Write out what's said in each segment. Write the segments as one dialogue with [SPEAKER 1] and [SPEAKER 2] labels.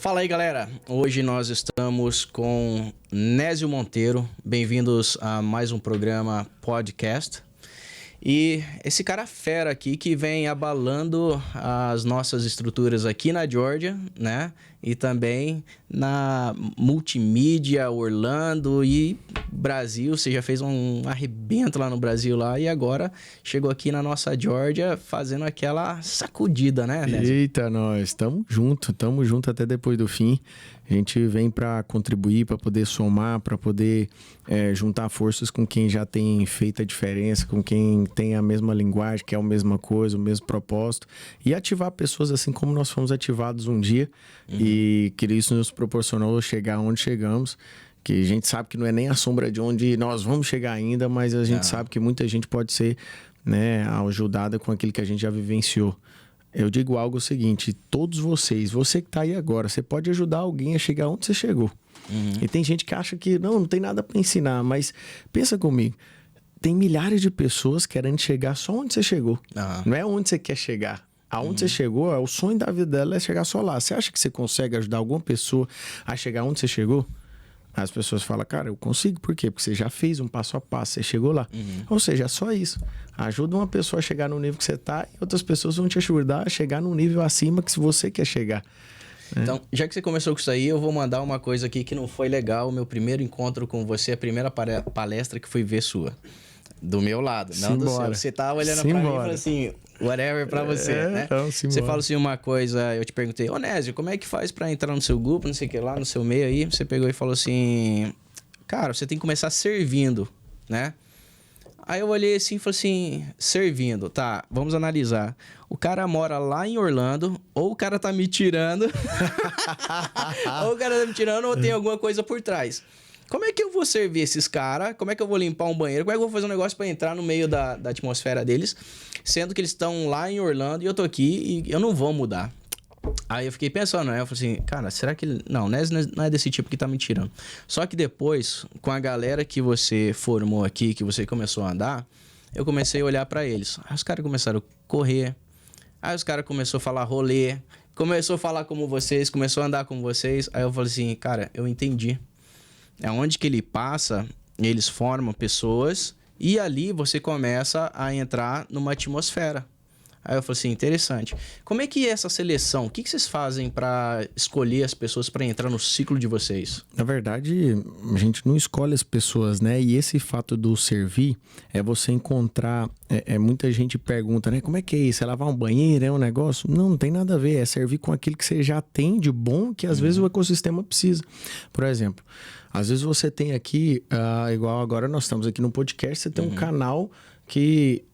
[SPEAKER 1] Fala aí, galera. Hoje nós estamos com Nésio Monteiro. Bem-vindos a mais um programa podcast. E esse cara fera aqui que vem abalando as nossas estruturas aqui na Geórgia, né? E também na multimídia, Orlando e Brasil. Você já fez um arrebento lá no Brasil lá e agora chegou aqui na nossa Geórgia fazendo aquela sacudida, né, Nésio?
[SPEAKER 2] Eita, nós estamos junto até depois do fim. A gente vem para contribuir, para poder somar, para poder juntar forças com quem já tem feito a diferença, com quem tem a mesma linguagem, que é a mesma coisa, o mesmo propósito. E ativar pessoas assim como nós fomos ativados um dia. E que isso nos proporcionou chegar onde chegamos. Que a gente sabe que não é nem a sombra de onde nós vamos chegar ainda, mas a gente sabe que muita gente pode ser, né, ajudada com aquilo que a gente já vivenciou. Eu digo algo seguinte, todos vocês, você que está aí agora, você pode ajudar alguém a chegar onde você chegou. E tem gente que acha que não tem nada para ensinar, mas pensa comigo, tem milhares de pessoas querendo chegar só onde você chegou. Não é onde você quer chegar. Aonde você chegou, o sonho da vida dela é chegar só lá. Você acha que você consegue ajudar alguma pessoa a chegar onde você chegou? As pessoas falam, cara, eu consigo. Por quê? Porque você já fez um passo a passo, você chegou lá. Ou seja, é só isso. Ajuda uma pessoa a chegar no nível que você está e outras pessoas vão te ajudar a chegar no nível acima que você quer chegar.
[SPEAKER 1] Então, já que você começou com isso aí, eu vou mandar uma coisa aqui que não foi legal. O meu primeiro encontro com você, a primeira palestra que fui ver sua. Do meu lado, não do seu. Você tá olhando pra mim e falou assim, whatever pra você, né?
[SPEAKER 2] Então,
[SPEAKER 1] você fala assim uma coisa, eu te perguntei, ô Nésio, como é que faz pra entrar no seu grupo, não sei o que lá, no seu meio aí? Você pegou e falou assim, cara, você tem que começar servindo, né? Aí eu olhei assim e falei assim, servindo, tá, vamos analisar. O cara mora lá em Orlando, ou o cara tá me tirando, ou o cara tá me tirando, ou tem alguma coisa por trás. Como é que eu vou servir esses caras? Como é que eu vou limpar um banheiro? Como é que eu vou fazer um negócio pra entrar no meio da atmosfera deles? Sendo que eles estão lá em Orlando e eu tô aqui e eu não vou mudar. Aí eu fiquei pensando, né? Eu falei assim, cara, será que ele... Não, não é desse tipo que tá me tirando. Só que depois, com a galera que você formou aqui, que você começou a andar, eu comecei a olhar pra eles. Aí os caras começaram a correr. Aí os caras começaram a falar rolê. Começou a falar como vocês, começou a andar como vocês. Aí eu falei assim, cara, eu entendi. É onde que ele passa, eles formam pessoas e ali você começa a entrar numa atmosfera. Aí eu falei assim, interessante. Como é que é essa seleção? O que vocês fazem para escolher as pessoas para entrar no ciclo de vocês?
[SPEAKER 2] Na verdade, a gente não escolhe as pessoas, né? E esse fato do servir é você encontrar... muita gente pergunta, né? Como é que é isso? É lavar um banheiro? É um negócio? Não tem nada a ver. É servir com aquilo que você já tem de bom que às vezes o ecossistema precisa. Por exemplo, às vezes você tem aqui, igual agora nós estamos aqui no podcast, você tem um canal que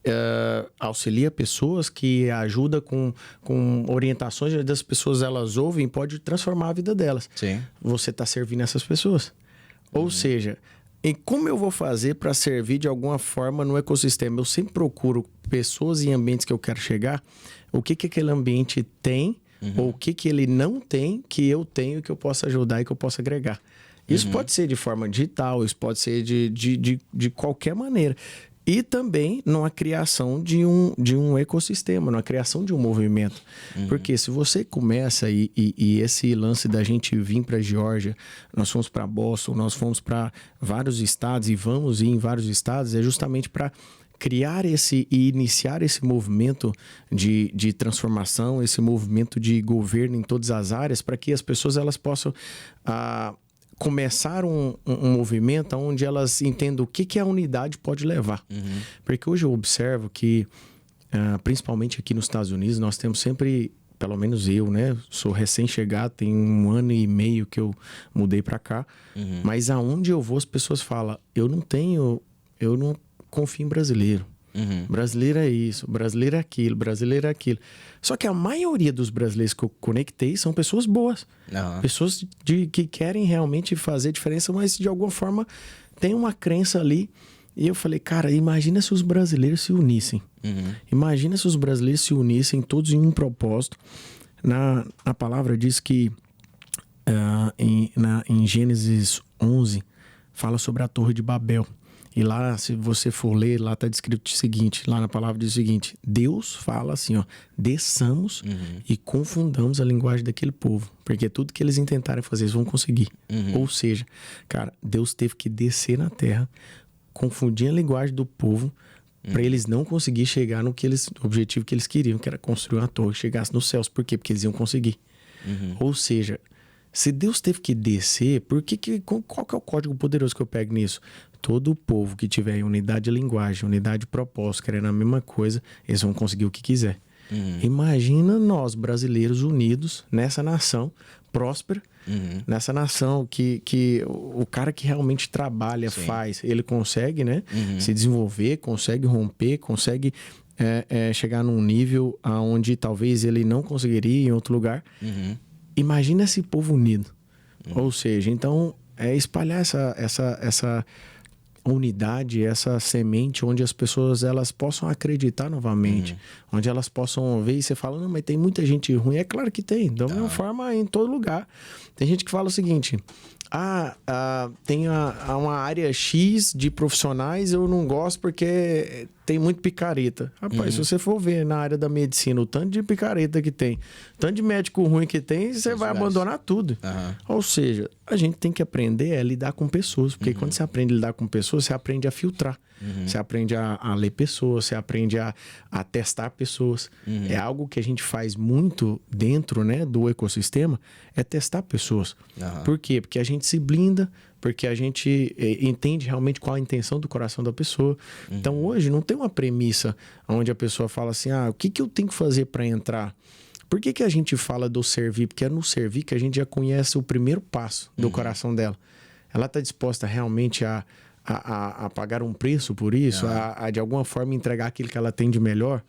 [SPEAKER 2] auxilia pessoas, que ajuda com orientações das pessoas, elas ouvem, pode transformar a vida delas.
[SPEAKER 1] Sim.
[SPEAKER 2] Você está servindo essas pessoas. Ou seja, e como eu vou fazer para servir de alguma forma no ecossistema? Eu sempre procuro pessoas e ambientes que eu quero chegar, o que aquele ambiente tem, ou o que ele não tem, que eu tenho, que eu possa ajudar e que eu possa agregar. Isso pode ser de forma digital, isso pode ser de qualquer maneira. E também numa criação de um ecossistema, numa criação de um movimento. Porque se você começa e esse lance da gente vir para a Geórgia, nós fomos para Boston, nós fomos para vários estados e vamos ir em vários estados, é justamente para criar e iniciar esse movimento de transformação, esse movimento de governo em todas as áreas, para que as pessoas elas possam... começar um movimento onde elas entendam o que a unidade pode levar. Porque hoje eu observo que, principalmente aqui nos Estados Unidos, nós temos sempre, pelo menos eu, né? Sou recém-chegado, tem 1 ano e meio que eu mudei para cá. Mas aonde eu vou, as pessoas falam, eu não confio em brasileiro. Brasileiro é isso, brasileiro é aquilo, brasileiro é aquilo. Só que a maioria dos brasileiros que eu conectei são pessoas boas. Pessoas que querem realmente fazer diferença, mas de alguma forma tem uma crença ali. E eu falei, cara, imagina se os brasileiros se unissem. Imagina se os brasileiros se unissem todos em um propósito. Na palavra diz que em Gênesis 11 fala sobre a Torre de Babel. E lá, se você for ler, lá está descrito o seguinte, lá na palavra diz o seguinte, Deus fala assim, ó, desçamos e confundamos a linguagem daquele povo, porque tudo que eles intentarem fazer, eles vão conseguir. Ou seja, cara, Deus teve que descer na terra, confundir a linguagem do povo, para eles não conseguir chegar no objetivo que eles queriam, que era construir uma torre que chegasse nos céus. Por quê? Porque eles iam conseguir. Ou seja, se Deus teve que descer, qual que é o código poderoso que eu pego nisso? Todo o povo que tiver unidade de linguagem, unidade de propósito, querendo a mesma coisa, eles vão conseguir o que quiser. Imagina nós, brasileiros, unidos nessa nação próspera, nessa nação que o cara que realmente trabalha, faz, ele consegue, né, se desenvolver, consegue romper, consegue chegar num nível onde talvez ele não conseguiria em outro lugar. Imagina esse povo unido. Ou seja, então, espalhar essa unidade, essa semente onde as pessoas elas possam acreditar novamente, onde elas possam ver e você fala, não, mas tem muita gente ruim. É claro que tem, da mesma forma em todo lugar. Tem gente que fala o seguinte, tem uma área X de profissionais, eu não gosto porque tem muito picareta. Rapaz, se você for ver na área da medicina, o tanto de picareta que tem, o tanto de médico ruim que tem, você vai abandonar tudo. Ou seja, a gente tem que aprender a lidar com pessoas, porque quando você aprende a lidar com pessoas, você aprende a filtrar. Você aprende a ler pessoas, você aprende a testar pessoas. É algo que a gente faz muito dentro, né, do ecossistema, é testar pessoas. Por quê? Porque a gente se blinda, porque a gente entende realmente qual a intenção do coração da pessoa. Então, hoje, não tem uma premissa onde a pessoa fala assim, o que eu tenho que fazer para entrar? Por que a gente fala do servir? Porque é no servir que a gente já conhece o primeiro passo do coração dela. Ela está disposta realmente a pagar um preço por isso, a de alguma forma entregar aquilo que ela tem de melhor.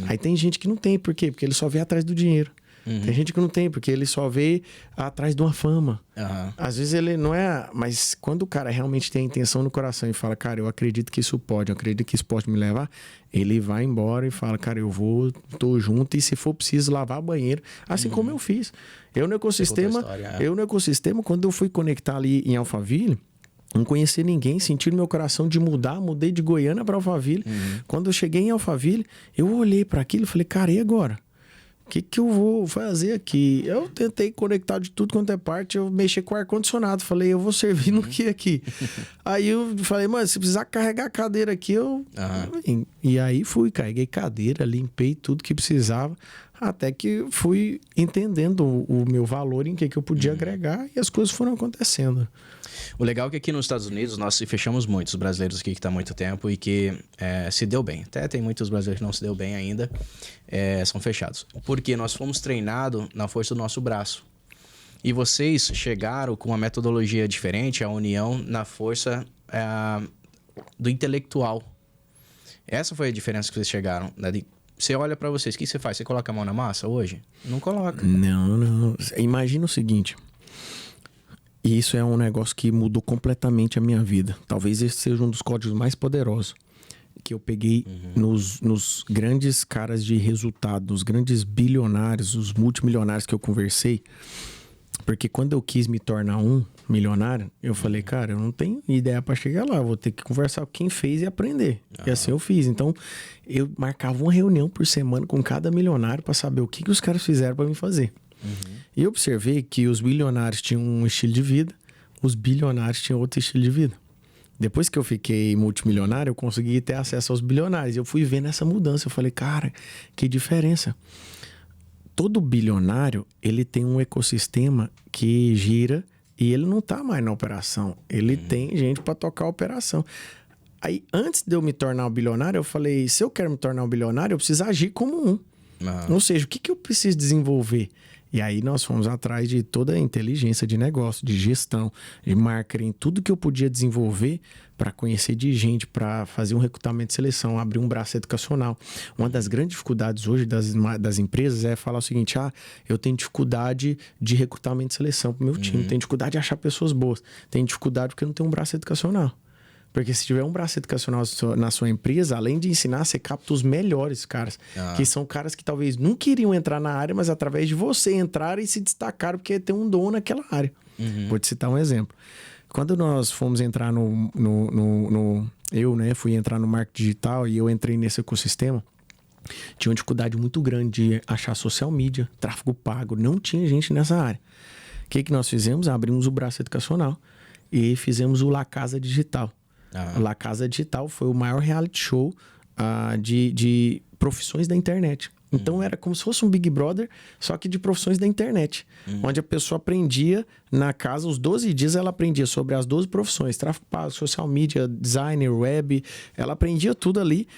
[SPEAKER 2] Aí tem gente que não tem, por quê? Porque ele só vê atrás do dinheiro. Tem gente que não tem, porque ele só vê atrás de uma fama. Às vezes ele não é... Mas quando o cara realmente tem a intenção no coração e fala, cara, eu acredito que isso pode, eu acredito que isso pode me levar, ele vai embora e fala, cara, tô junto e se for preciso lavar banheiro, assim como eu fiz. Eu no ecossistema, quando eu fui conectar ali em Alphaville, não conhecia ninguém, senti no meu coração de mudar, mudei de Goiânia para Alphaville. Quando eu cheguei em Alphaville, eu olhei para aquilo e falei, cara, e agora? O que eu vou fazer aqui? Eu tentei conectar de tudo quanto é parte, eu mexi com o ar-condicionado, falei, eu vou servir no que aqui? Aí eu falei, mano, se precisar carregar a cadeira aqui, E aí carreguei cadeira, limpei tudo que precisava, até que fui entendendo o meu valor, em que eu podia agregar, e as coisas foram acontecendo.
[SPEAKER 1] O legal é que aqui nos Estados Unidos nós se fechamos muito, os brasileiros aqui que estão há muito tempo e que se deu bem. Até tem muitos brasileiros que não se deu bem ainda, são fechados. Porque nós fomos treinados na força do nosso braço. E vocês chegaram com uma metodologia diferente, a união na força do intelectual. Essa foi a diferença que vocês chegaram. Né? Você olha pra vocês, o que você faz? Você coloca a mão na massa hoje? Não coloca.
[SPEAKER 2] Não. Imagina o seguinte... E isso é um negócio que mudou completamente a minha vida. Talvez esse seja um dos códigos mais poderosos que eu peguei nos grandes caras de resultado, nos grandes bilionários, os multimilionários que eu conversei. Porque quando eu quis me tornar um milionário, eu falei, cara, eu não tenho ideia para chegar lá. Eu vou ter que conversar com quem fez e aprender. E assim eu fiz. Então, eu marcava uma reunião por semana com cada milionário para saber o que os caras fizeram para me fazer. E eu observei que os bilionários tinham um estilo de vida, os bilionários tinham outro estilo de vida. Depois que eu fiquei multimilionário, eu consegui ter acesso aos bilionários. Eu fui vendo essa mudança. Eu falei, cara, que diferença. Todo bilionário, ele tem um ecossistema que gira e ele não tá mais na operação. Ele tem gente para tocar a operação. Aí, antes de eu me tornar um bilionário, eu falei, se eu quero me tornar um bilionário, eu preciso agir como um. Ou seja, o que eu preciso desenvolver? E aí nós fomos atrás de toda a inteligência de negócio, de gestão, de marketing, tudo que eu podia desenvolver para conhecer de gente, para fazer um recrutamento de seleção, abrir um braço educacional. Uma das grandes dificuldades hoje das empresas é falar o seguinte, eu tenho dificuldade de recrutamento de seleção para o meu time, tenho dificuldade de achar pessoas boas, tenho dificuldade porque eu não tenho um braço educacional. Porque se tiver um braço educacional na sua empresa, além de ensinar, você capta os melhores caras. Que são caras que talvez não queriam entrar na área, mas através de você entraram e se destacaram porque tem um dom naquela área. Vou te citar um exemplo. Quando nós fomos entrar no eu, né, fui entrar no marketing digital e eu entrei nesse ecossistema, tinha uma dificuldade muito grande de achar social media, tráfego pago, não tinha gente nessa área. O que nós fizemos? Abrimos o braço educacional e fizemos o La Casa Digital. O La Casa Digital foi o maior reality show de profissões da internet. Então era como se fosse um Big Brother, só que de profissões da internet. Onde a pessoa aprendia na casa, os 12 dias ela aprendia sobre as 12 profissões. Tráfego pago, social media, designer, web. Ela aprendia tudo ali.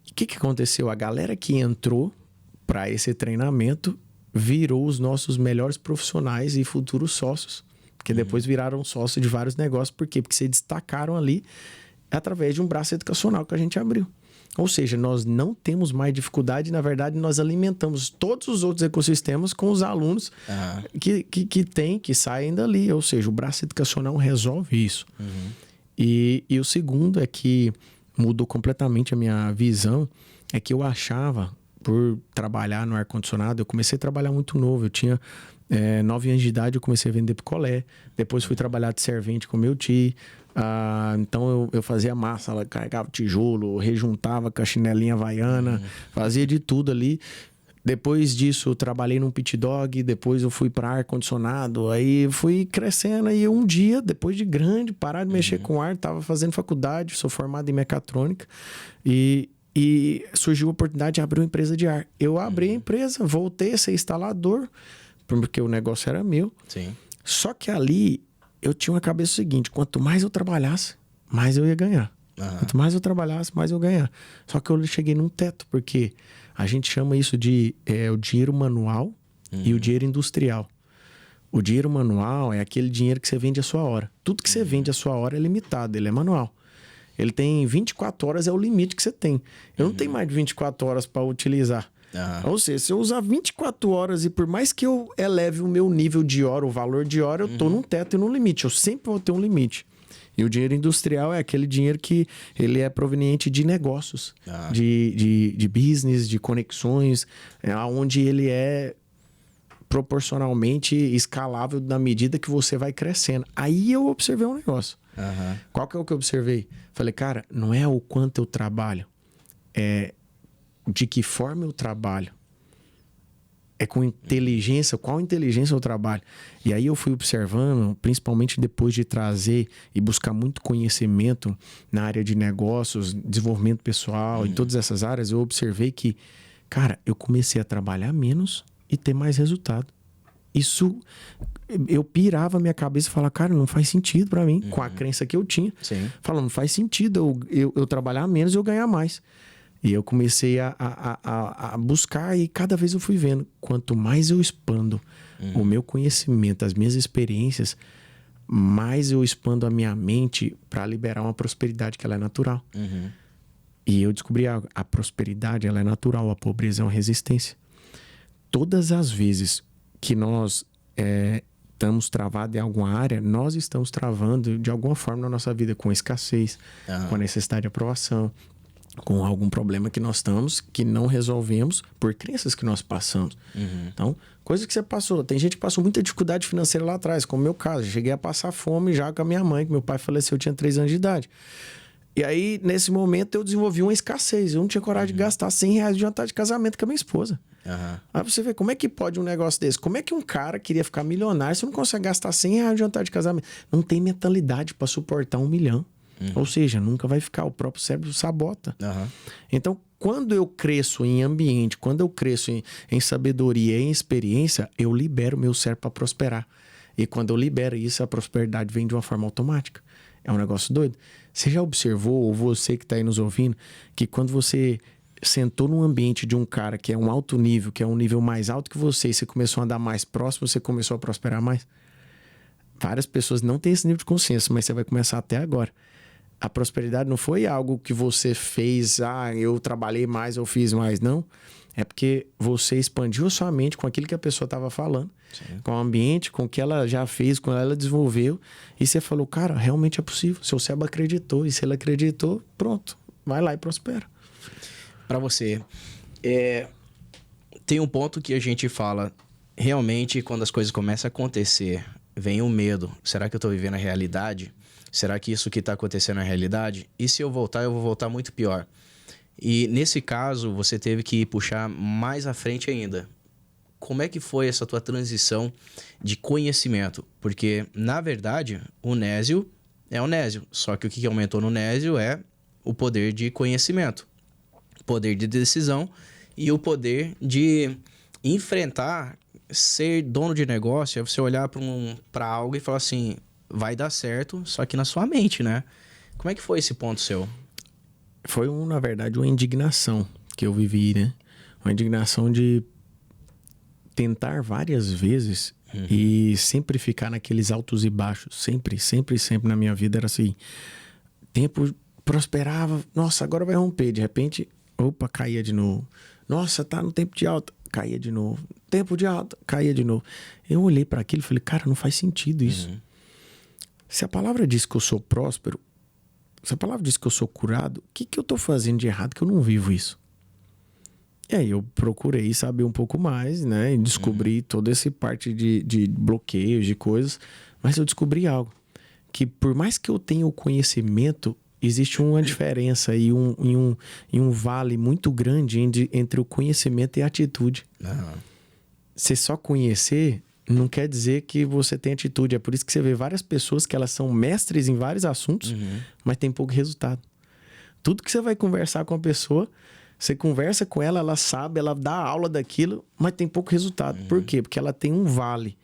[SPEAKER 2] O que aconteceu? A galera que entrou para esse treinamento virou os nossos melhores profissionais e futuros sócios. Porque depois viraram sócios de vários negócios. Por quê? Porque se destacaram ali através de um braço educacional que a gente abriu. Ou seja, nós não temos mais dificuldade. Na verdade, nós alimentamos todos os outros ecossistemas com os alunos que saem dali. Ou seja, o braço educacional resolve isso. E o segundo é que mudou completamente a minha visão. É que eu achava, por trabalhar no ar-condicionado, eu comecei a trabalhar muito novo. Eu tinha 9 anos de idade, eu comecei a vender picolé. Depois fui trabalhar de servente com meu tio. Então eu fazia massa, carregava tijolo, rejuntava com a chinelinha havaiana, fazia de tudo ali. Depois disso eu trabalhei num pit dog, depois eu fui para ar-condicionado, aí fui crescendo. Aí um dia, depois de grande, parar de mexer com ar, tava fazendo faculdade, sou formado em mecatrônica e surgiu a oportunidade de abrir uma empresa de ar. Eu abri a empresa, voltei a ser instalador, porque o negócio era meu.
[SPEAKER 1] Sim.
[SPEAKER 2] Só que ali eu tinha uma cabeça seguinte: quanto mais eu trabalhasse, mais eu ia ganhar. Quanto mais eu trabalhasse, mais eu ia ganhar. Só que eu cheguei num teto, porque a gente chama isso de o dinheiro manual e o dinheiro industrial. O dinheiro manual é aquele dinheiro que você vende a sua hora. Tudo que você vende a sua hora é limitado, ele é manual. Ele tem 24 horas, é o limite que você tem. Eu não tenho mais de 24 horas para utilizar. Ou seja, se eu usar 24 horas e por mais que eu eleve o meu nível de hora, o valor de hora, eu tô num teto e num limite. Eu sempre vou ter um limite. E o dinheiro industrial é aquele dinheiro que ele é proveniente de negócios, de business, de conexões, onde ele é proporcionalmente escalável na medida que você vai crescendo. Aí eu observei um negócio. Qual que é o que eu observei? Falei, cara, não é o quanto eu trabalho, é de que forma eu trabalho. É com inteligência, qual inteligência eu trabalho. E aí eu fui observando, principalmente depois de trazer e buscar muito conhecimento na área de negócios, desenvolvimento pessoal, em todas essas áreas, eu observei que, cara, eu comecei a trabalhar menos e ter mais resultado. Isso, eu pirava a minha cabeça e falava, cara, não faz sentido pra mim, com a crença que eu tinha. Falando, não faz sentido eu trabalhar menos e eu ganhar mais. E eu comecei a buscar e cada vez eu fui vendo. Quanto mais eu expando o meu conhecimento, as minhas experiências, mais eu expando a minha mente para liberar uma prosperidade que ela é natural. E eu descobri a prosperidade, ela é natural, a pobreza é uma resistência. Todas as vezes que nós estamos travados em alguma área, nós estamos travando de alguma forma na nossa vida, com escassez, com a necessidade de aprovação, com algum problema que nós estamos, que não resolvemos por crenças que nós passamos. Então, coisa que você passou. Tem gente que passou muita dificuldade financeira lá atrás, como o meu caso. Eu cheguei a passar fome já com a minha mãe, que meu pai faleceu, eu tinha 3 anos de idade. E aí, nesse momento, eu desenvolvi uma escassez. Eu não tinha coragem de gastar R$100 de jantar de casamento com a minha esposa. Aí você vê, como é que pode um negócio desse? Como é que um cara queria ficar milionário se não consegue gastar R$100 de jantar de casamento? Não tem mentalidade para suportar 1 milhão. Ou seja, nunca vai ficar, o próprio cérebro sabota. Então, quando eu cresço em ambiente, quando eu cresço em sabedoria, em experiência, eu libero meu cérebro para prosperar. E quando eu libero isso, a prosperidade vem de uma forma automática. É um negócio doido. Você já observou, ou você que está aí nos ouvindo, que quando você sentou num ambiente de um cara que é um alto nível, que é um nível mais alto que você, e você começou a andar mais próximo, você começou a prosperar mais? Várias pessoas não têm esse nível de consciência, mas você vai começar até agora. A prosperidade não foi algo que você fez, eu trabalhei mais, eu fiz mais, não. É porque você expandiu a sua mente com aquilo que a pessoa estava falando, com o ambiente, com o que ela já fez, com ela desenvolveu. E você falou, cara, realmente é possível. Seu cérebro acreditou, e se ele acreditou, pronto, vai lá e prospera.
[SPEAKER 1] Para você, tem um ponto que a gente fala, realmente, quando as coisas começam a acontecer, vem o medo. Será que eu tô vivendo a realidade? Será que isso que está acontecendo é a realidade? E se eu voltar, eu vou voltar muito pior. E nesse caso, você teve que puxar mais à frente ainda. Como é que foi essa tua transição de conhecimento? Porque, na verdade, o Nésio é o Nésio. Só que o que aumentou no Nésio é o poder de conhecimento, poder de decisão e o poder de enfrentar, ser dono de negócio. É você olhar para algo e falar assim, vai dar certo, só que na sua mente, né? Como é que foi esse ponto seu?
[SPEAKER 2] Foi, na verdade, uma indignação que eu vivi, né? Uma indignação de tentar várias vezes e sempre ficar naqueles altos e baixos. Sempre na minha vida era assim. Tempo prosperava, nossa, agora vai romper. De repente, opa, caía de novo. Nossa, tá no tempo de alta, caía de novo. Tempo de alta, caía de novo. Eu olhei para aquilo e falei, cara, não faz sentido isso. Se a palavra diz que eu sou próspero, se a palavra diz que eu sou curado, o que eu tô fazendo de errado que eu não vivo isso? E aí eu procurei saber um pouco mais, né? E descobri toda essa parte de bloqueios, de coisas. Mas eu descobri algo. Que por mais que eu tenha o conhecimento, existe uma diferença e um vale muito grande entre o conhecimento e a atitude. Você só conhecer não quer dizer que você tem atitude. É por isso que você vê várias pessoas que elas são mestres em vários assuntos, mas tem pouco resultado. Tudo que você vai conversar com a pessoa, você conversa com ela, ela sabe, ela dá aula daquilo, mas tem pouco resultado. Por quê? Porque ela tem um vale.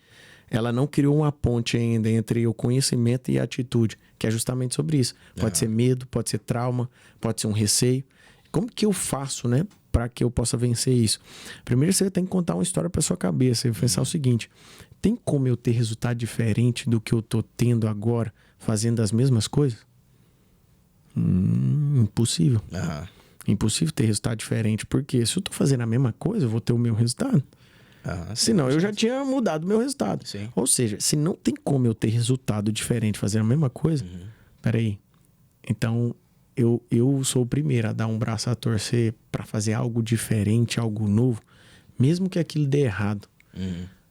[SPEAKER 2] Ela não criou uma ponte ainda entre o conhecimento e a atitude, que é justamente sobre isso. Pode ser medo, pode ser trauma, pode ser um receio. Como que eu faço, né, para que eu possa vencer isso? Primeiro você tem que contar uma história para sua cabeça e pensar o seguinte: tem como eu ter resultado diferente do que eu tô tendo agora, fazendo as mesmas coisas? Impossível. Impossível ter resultado diferente, porque se eu tô fazendo a mesma coisa, eu vou ter o meu resultado. Senão eu já tinha mudado o meu resultado.
[SPEAKER 1] Sim.
[SPEAKER 2] Ou seja, se não tem como eu ter resultado diferente fazendo a mesma coisa, peraí. Então, eu sou o primeiro a dar um braço a torcer para fazer algo diferente, algo novo, mesmo que aquilo dê errado.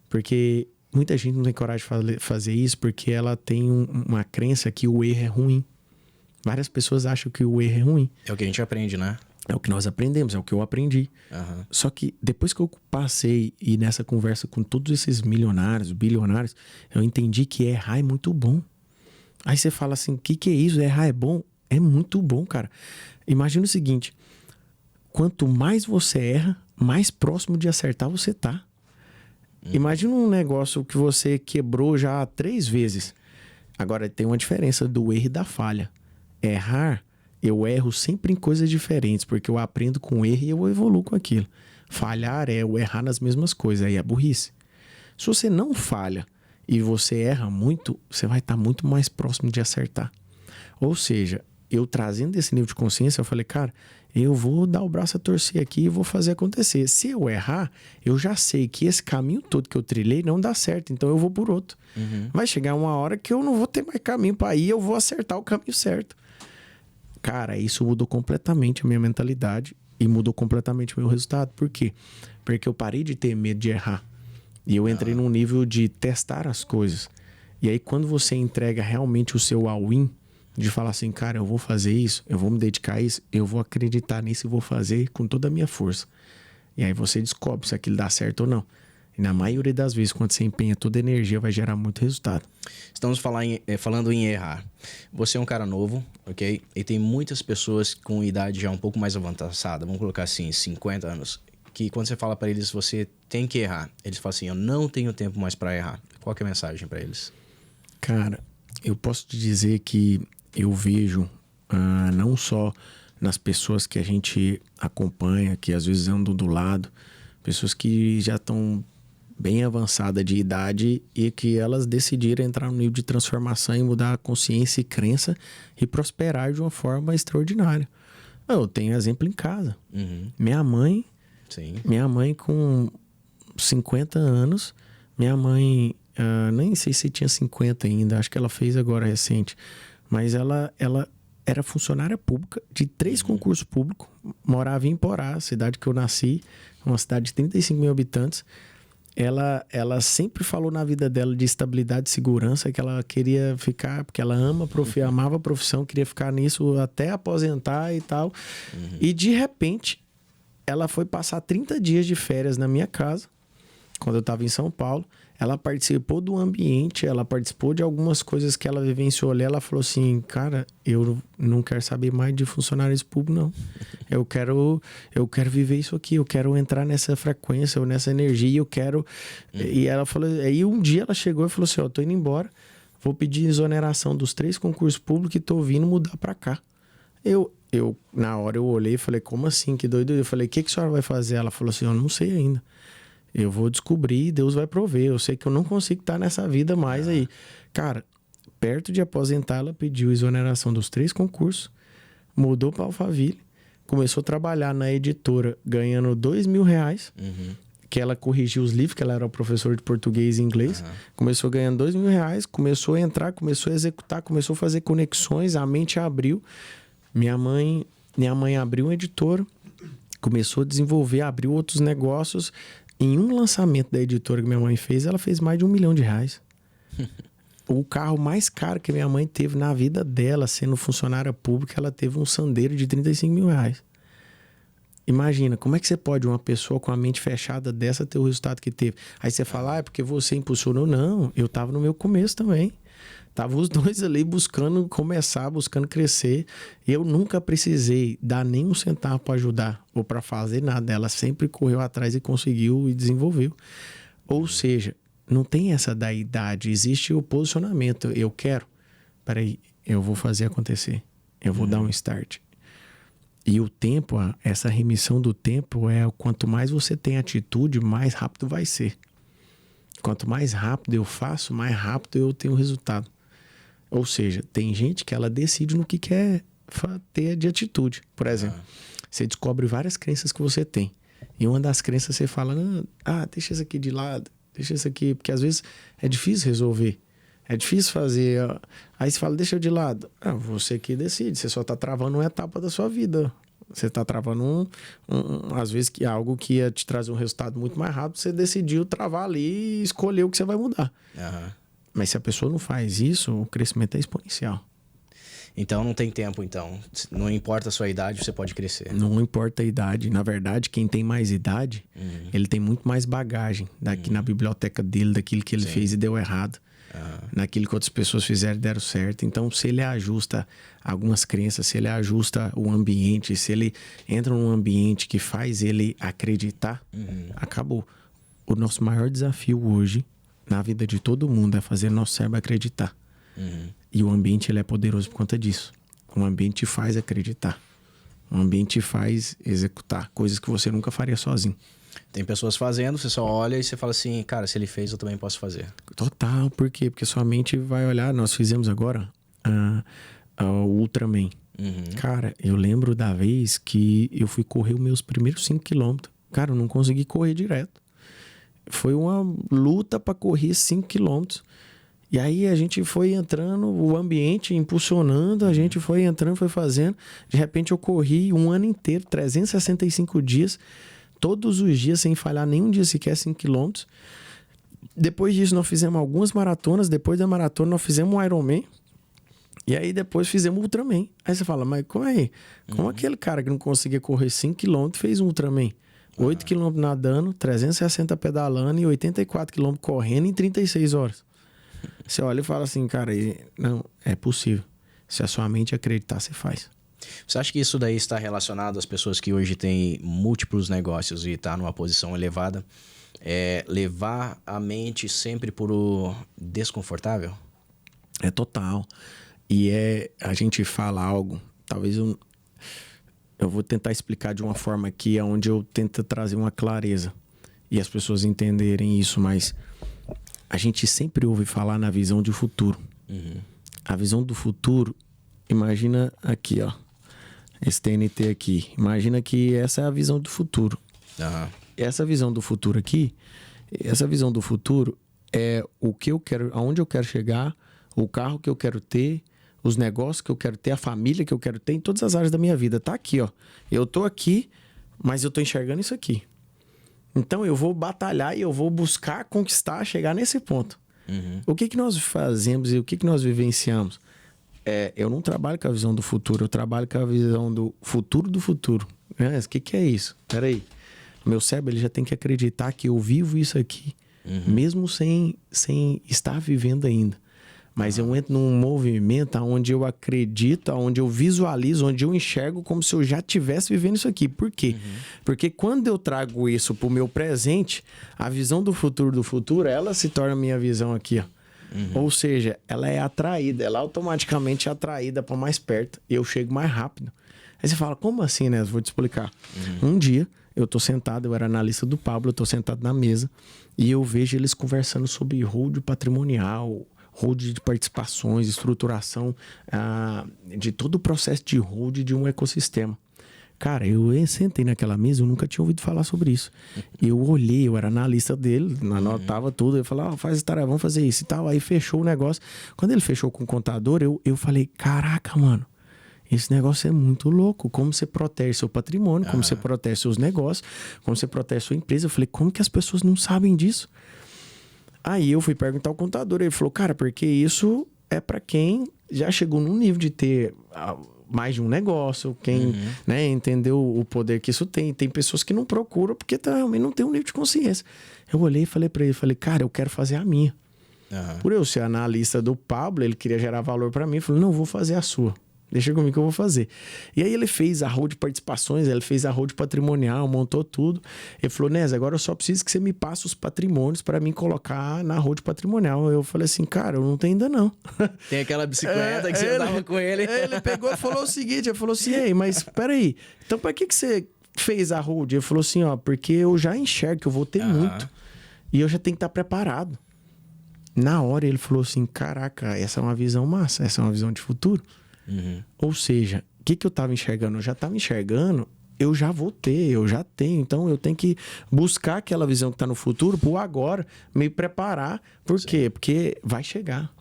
[SPEAKER 2] Porque muita gente não tem coragem de fazer isso porque ela tem uma crença que o erro é ruim. Várias pessoas acham que o erro é ruim.
[SPEAKER 1] É o que a gente aprende, né?
[SPEAKER 2] É o que nós aprendemos, é o que eu aprendi. Só que depois que eu passei e nessa conversa com todos esses milionários, bilionários, eu entendi que errar é muito bom. Aí você fala assim, o que é isso? Errar é bom? É muito bom, cara. Imagina o seguinte, quanto mais você erra, mais próximo de acertar você tá. Imagina um negócio que você quebrou já 3 vezes. Agora tem uma diferença do erro e da falha. Errar, eu erro sempre em coisas diferentes, porque eu aprendo com o erro e eu evoluo com aquilo. Falhar é eu errar nas mesmas coisas, aí é burrice. Se você não falha e você erra muito, você vai estar muito mais próximo de acertar. Ou seja, eu trazendo esse nível de consciência, eu falei, cara, eu vou dar o braço a torcer aqui e vou fazer acontecer. Se eu errar, eu já sei que esse caminho todo que eu trilhei não dá certo, então eu vou por outro. Vai chegar uma hora que eu não vou ter mais caminho para ir, eu vou acertar o caminho certo. Cara, isso mudou completamente a minha mentalidade e mudou completamente o meu resultado. Por quê? Porque eu parei de ter medo de errar. E eu entrei num nível de testar as coisas. E aí, quando você entrega realmente o seu all-in, de falar assim, cara, eu vou fazer isso, eu vou me dedicar a isso, eu vou acreditar nisso e vou fazer com toda a minha força. E aí você descobre se aquilo dá certo ou não. E na maioria das vezes, quando você empenha toda a energia, vai gerar muito resultado.
[SPEAKER 1] Estamos falando em errar. Você é um cara novo, ok? E tem muitas pessoas com idade já um pouco mais avançada, vamos colocar assim, 50 anos, que quando você fala para eles, você tem que errar, eles falam assim, eu não tenho tempo mais para errar. Qual que é a mensagem para eles?
[SPEAKER 2] Cara, eu posso te dizer que eu vejo, não só nas pessoas que a gente acompanha, que às vezes andam do lado, pessoas que já estão bem avançada de idade e que elas decidiram entrar no nível de transformação e mudar a consciência e crença e prosperar de uma forma extraordinária. Eu tenho exemplo em casa. Minha mãe, com 50 anos, minha mãe, nem sei se tinha 50 ainda, acho que ela fez agora recente, mas ela era funcionária pública de 3 concursos públicos, morava em Porá, cidade que eu nasci, uma cidade de 35 mil habitantes. ela sempre falou na vida dela de estabilidade e segurança, que ela queria ficar, porque ela amava a profissão, queria ficar nisso até aposentar e tal. E de repente, ela foi passar 30 dias de férias na minha casa, quando eu estava em São Paulo. Ela participou do ambiente, ela participou de algumas coisas que ela vivenciou ali. Ela falou assim, cara, eu não quero saber mais de funcionários públicos, não. Eu quero viver isso aqui, eu quero entrar nessa frequência ou nessa energia, eu quero... E ela falou... Aí um dia ela chegou e falou assim, ó, tô indo embora, vou pedir exoneração dos 3 concursos públicos e tô vindo mudar pra cá. Na hora eu olhei e falei, como assim? Que doido. Eu falei, o que a senhora vai fazer? Ela falou assim, eu não sei ainda. Eu vou descobrir e Deus vai prover. Eu sei que eu não consigo estar nessa vida mais aí. Cara, perto de aposentar, ela pediu exoneração dos 3 concursos, mudou para Alphaville, começou a trabalhar na editora ganhando R$2.000, que ela corrigiu os livros, que ela era professora de português e inglês. Começou ganhando R$2.000, começou a entrar, começou a executar, começou a fazer conexões, a mente abriu. Minha mãe abriu uma editora, começou a desenvolver, abriu outros negócios. Em um lançamento da editora que minha mãe fez, ela fez mais de R$1 milhão. O carro mais caro que minha mãe teve na vida dela, sendo funcionária pública, ela teve um Sandero de R$35 mil. Imagina, como é que você pode, uma pessoa com a mente fechada dessa, ter o resultado que teve? Aí você fala, é porque você impulsionou. Não, eu tava no meu começo também. Tava os dois ali buscando começar, buscando crescer. Eu nunca precisei dar nem um centavo para ajudar ou para fazer nada. Ela sempre correu atrás e conseguiu e desenvolveu. Ou seja, não tem essa da idade. Existe o posicionamento. Eu quero. Peraí, eu vou fazer acontecer. Eu vou dar um start. E o tempo, essa remissão do tempo quanto mais você tem atitude, mais rápido vai ser. Quanto mais rápido eu faço, mais rápido eu tenho resultado. Ou seja, tem gente que ela decide no que quer ter de atitude. Por exemplo, você descobre várias crenças que você tem. E uma das crenças você fala, deixa isso aqui de lado, deixa isso aqui. Porque às vezes é difícil resolver. É difícil fazer. Aí você fala, deixa de lado. Você que decide. Você só está travando uma etapa da sua vida. Você está travando às vezes, que algo que ia te trazer um resultado muito mais rápido, você decidiu travar ali e escolher o que você vai mudar. Mas se a pessoa não faz isso, o crescimento é exponencial.
[SPEAKER 1] Então não tem tempo, então. Não importa a sua idade, você pode crescer.
[SPEAKER 2] Não importa a idade. Na verdade, quem tem mais idade, ele tem muito mais bagagem daqui na biblioteca dele, daquilo que ele fez e deu errado. Naquilo que outras pessoas fizeram e deram certo. Então, se ele ajusta algumas crenças, se ele ajusta o ambiente, se ele entra num ambiente que faz ele acreditar, acabou. O nosso maior desafio hoje, na vida de todo mundo, é fazer nosso cérebro acreditar. E o ambiente ele é poderoso por conta disso. O ambiente te faz acreditar. O ambiente te faz executar coisas que você nunca faria sozinho.
[SPEAKER 1] Tem pessoas fazendo, você só olha e você fala assim, cara, se ele fez, eu também posso fazer.
[SPEAKER 2] Total, por quê? Porque sua mente vai olhar, nós fizemos agora o Ultraman. Cara, eu lembro da vez que eu fui correr os meus primeiros 5 quilômetros. Cara, eu não consegui correr direto. Foi uma luta para correr 5 quilômetros. E aí a gente foi entrando, o ambiente impulsionando, a gente foi entrando, foi fazendo. De repente eu corri um ano inteiro, 365 dias, todos os dias, sem falhar nenhum dia sequer 5 quilômetros. Depois disso nós fizemos algumas maratonas, depois da maratona nós fizemos um Ironman. E aí depois fizemos o Ultraman. Aí você fala, mas como é? Como aquele cara que não conseguia correr 5 quilômetros fez um Ultraman? 8 quilômetros nadando, 360 pedalando e 84 quilômetros correndo em 36 horas. Você olha e fala assim, cara, não, é possível. Se a sua mente acreditar, você faz.
[SPEAKER 1] Você acha que isso daí está relacionado às pessoas que hoje têm múltiplos negócios e estão numa posição elevada? Levar a mente sempre por o desconfortável?
[SPEAKER 2] É total. E a gente fala algo, talvez eu vou tentar explicar de uma forma aqui, onde eu tento trazer uma clareza e as pessoas entenderem isso, mas a gente sempre ouve falar na visão de futuro. A visão do futuro, imagina aqui, ó, esse TNT aqui. Imagina que essa é a visão do futuro. Essa visão do futuro aqui, essa visão do futuro é o que eu quero, aonde eu quero chegar, o carro que eu quero ter, os negócios que eu quero ter, a família que eu quero ter em todas as áreas da minha vida. Tá aqui, ó. Eu tô aqui, mas eu tô enxergando isso aqui. Então eu vou batalhar e eu vou buscar conquistar, chegar nesse ponto. O que nós fazemos e o que nós vivenciamos? Eu não trabalho com a visão do futuro, eu trabalho com a visão do futuro do futuro. O que é isso? Peraí. Meu cérebro ele já tem que acreditar que eu vivo isso aqui, mesmo sem estar vivendo ainda. Mas eu entro num movimento onde eu acredito, onde eu visualizo, onde eu enxergo como se eu já estivesse vivendo isso aqui. Por quê? Porque quando eu trago isso para o meu presente, a visão do futuro, ela se torna a minha visão aqui, ó. Ou seja, ela é atraída, ela automaticamente é atraída para mais perto e eu chego mais rápido. Aí você fala, como assim, né? Vou te explicar. Um dia, eu tô sentado, eu era analista do Pablo, eu tô sentado na mesa e eu vejo eles conversando sobre hold patrimonial, hold de participações, estruturação de todo o processo de hold de um ecossistema. Cara, eu sentei naquela mesa, eu nunca tinha ouvido falar sobre isso. Eu olhei, eu era analista dele, anotava tudo, eu falava, faz essa tarefa, vamos fazer isso e tal. Aí fechou o negócio. Quando ele fechou com o contador, eu falei, caraca, mano, esse negócio é muito louco. Como você protege seu patrimônio, como você protege seus negócios, como você protege sua empresa. Eu falei, como que as pessoas não sabem disso? Aí eu fui perguntar ao contador, ele falou, cara, porque isso é para quem já chegou num nível de ter mais de um negócio, quem entendeu o poder que isso tem. Tem pessoas que não procuram porque também não tem um nível de consciência. Eu olhei e falei para ele, cara, eu quero fazer a minha. Por eu ser analista do Pablo, ele queria gerar valor para mim, eu falei, não, vou fazer a sua. Deixa comigo que eu vou fazer. E aí ele fez a hold de participações, ele fez a hold patrimonial, montou tudo. Ele falou, Nes, agora eu só preciso que você me passe os patrimônios para mim colocar na hold patrimonial. Eu falei assim, cara, eu não tenho ainda não.
[SPEAKER 1] Tem aquela bicicleta que você andava com ele.
[SPEAKER 2] Ele pegou e falou o seguinte, ele falou assim, ei, mas peraí, então para que você fez a hold? Ele falou assim, ó, porque eu já enxergo que eu vou ter muito e eu já tenho que estar preparado. Na hora ele falou assim, caraca, essa é uma visão massa, essa é uma visão de futuro. Ou seja, o que eu estava enxergando? Eu já estava enxergando, eu já vou ter, eu já tenho. Então eu tenho que buscar aquela visão que está no futuro por agora, me preparar. Por quê? Porque vai chegar.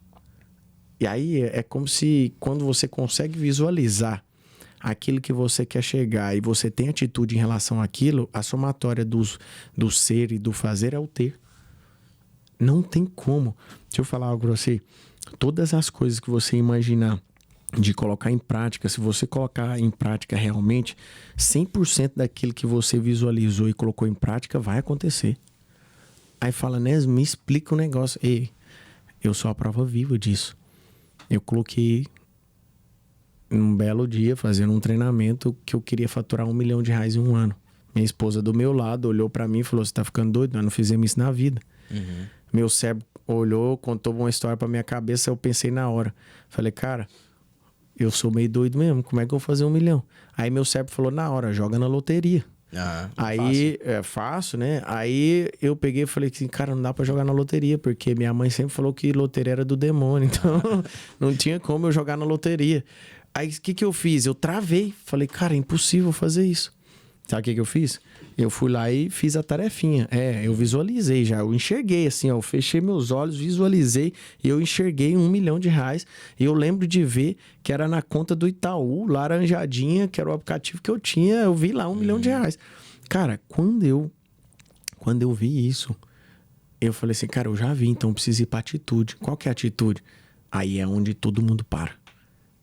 [SPEAKER 2] E aí é como se quando você consegue visualizar aquilo que você quer chegar e você tem atitude em relação àquilo, a somatória do ser e do fazer é o ter. Não tem como. Deixa eu falar algo para você. Todas as coisas que você imaginar de colocar em prática, se você colocar em prática realmente, 100% daquilo que você visualizou e colocou em prática vai acontecer. Aí fala, Nes, me explica o negócio. Ei, eu sou a prova viva disso. Eu coloquei um belo dia fazendo um treinamento que eu queria faturar R$1 milhão em um ano. Minha esposa do meu lado olhou pra mim e falou, você tá ficando doido? Nós não fizemos isso na vida. Meu cérebro olhou, contou uma história pra minha cabeça, eu pensei na hora. Falei, cara, eu sou meio doido mesmo, como é que eu vou fazer 1 milhão? Aí meu cérebro falou, na hora, joga na loteria. Aí, é fácil, né? Aí eu peguei e falei assim, cara, não dá pra jogar na loteria, porque minha mãe sempre falou que loteria era do demônio, então não tinha como eu jogar na loteria. Aí o que eu fiz? Eu travei, falei, cara, é impossível fazer isso. Sabe o que eu fiz? Eu fui lá e fiz a tarefinha. Eu visualizei já, eu enxerguei assim, ó, eu fechei meus olhos, visualizei e eu enxerguei R$1 milhão. E eu lembro de ver que era na conta do Itaú, laranjadinha, que era o aplicativo que eu tinha, eu vi lá R$1 milhão. Cara, quando eu vi isso, eu falei assim, cara, eu já vi, então eu preciso ir pra atitude. Qual que é a atitude? Aí é onde todo mundo para.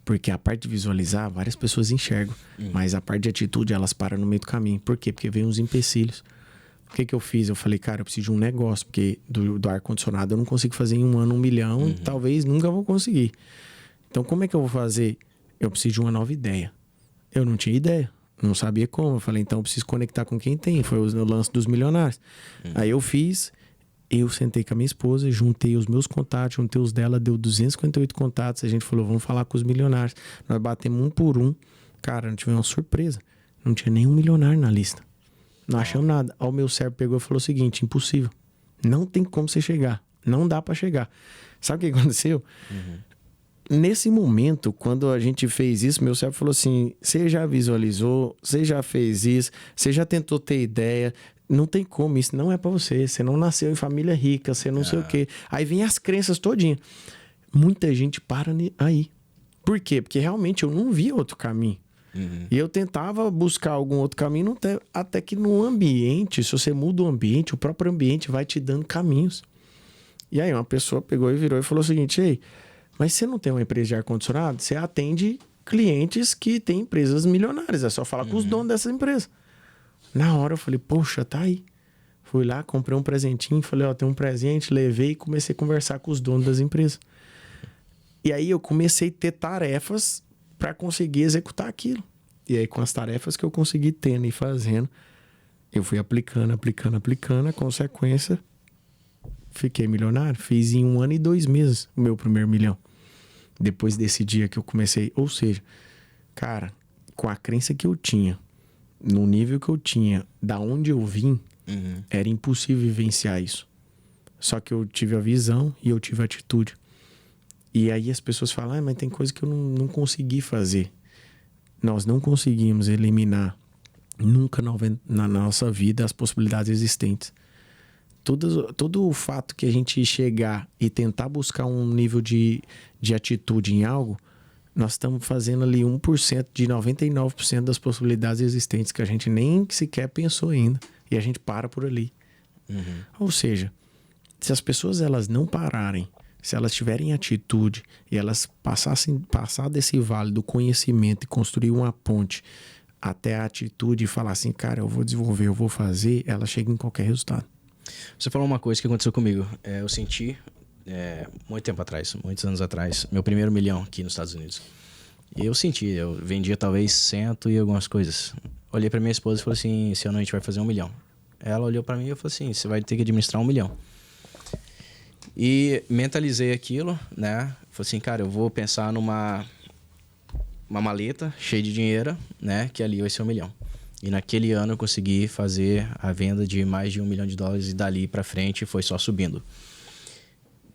[SPEAKER 2] Porque a parte de visualizar, várias pessoas enxergam. Mas a parte de atitude, elas param no meio do caminho. Por quê? Porque vem uns empecilhos. O que eu fiz? Eu falei, cara, eu preciso de um negócio. Porque do ar-condicionado eu não consigo fazer em um ano 1 milhão. E talvez nunca vou conseguir. Então, como é que eu vou fazer? Eu preciso de uma nova ideia. Eu não tinha ideia. Não sabia como. Eu falei, então eu preciso conectar com quem tem. Foi o lance dos milionários. Aí eu fiz... Eu sentei com a minha esposa, juntei os meus contatos, juntei os dela, deu 258 contatos. A gente falou, vamos falar com os milionários. Nós batemos um por um. Cara, não tivemos uma surpresa. Não tinha nenhum milionário na lista. Não achamos nada. Aí o meu cérebro pegou e falou o seguinte, impossível. Não tem como você chegar. Não dá pra chegar. Sabe o que aconteceu? Nesse momento, quando a gente fez isso, meu cérebro falou assim, você já visualizou, você já fez isso, você já tentou ter ideia... Não tem como, isso não é pra você. Você não nasceu em família rica, você não sei o quê. Aí vem as crenças todinha. Muita gente para aí. Por quê? Porque realmente eu não vi outro caminho. E eu tentava buscar algum outro caminho, até que no ambiente, se você muda o ambiente, o próprio ambiente vai te dando caminhos. E aí uma pessoa pegou e virou e falou o seguinte: ei, mas você não tem uma empresa de ar-condicionado? Você atende clientes que têm empresas milionárias, é só falar com os donos dessas empresas. Na hora eu falei, poxa, tá aí. Fui lá, comprei um presentinho, falei, ó, tem um presente, levei e comecei a conversar com os donos das empresas. E aí eu comecei a ter tarefas para conseguir executar aquilo. E aí com as tarefas que eu consegui tendo e fazendo, eu fui aplicando, a consequência, fiquei milionário. Fiz em 1 ano e 2 meses o meu primeiro milhão. Depois desse dia que eu comecei, ou seja, cara, com a crença que eu tinha, no nível que eu tinha, da onde eu vim, era impossível vivenciar isso. Só que eu tive a visão e eu tive a atitude. E aí as pessoas falam, mas tem coisa que eu não consegui fazer. Nós não conseguimos eliminar nunca na nossa vida as possibilidades existentes. Todo o fato que a gente chegar e tentar buscar um nível de atitude em algo, nós estamos fazendo ali 1% de 99% das possibilidades existentes que a gente nem sequer pensou ainda. E a gente para por ali. Ou seja, se as pessoas elas não pararem, se elas tiverem atitude e elas passar desse vale do conhecimento e construir uma ponte até a atitude e falar assim, cara, eu vou desenvolver, eu vou fazer, ela chega em qualquer resultado.
[SPEAKER 1] Você falou uma coisa que aconteceu comigo. Eu senti, muito tempo atrás, muitos anos atrás, meu primeiro milhão aqui nos Estados Unidos. E eu senti, eu vendia talvez 100 e algumas coisas. Olhei pra minha esposa e falei assim, esse ano a gente vai fazer 1 milhão. Ela olhou pra mim e falou assim, você vai ter que administrar 1 milhão. E mentalizei aquilo, né? Falei assim, cara, eu vou pensar numa maleta cheia de dinheiro, né? Que ali vai ser 1 milhão. E naquele ano eu consegui fazer a venda de mais de $1 milhão e dali pra frente foi só subindo.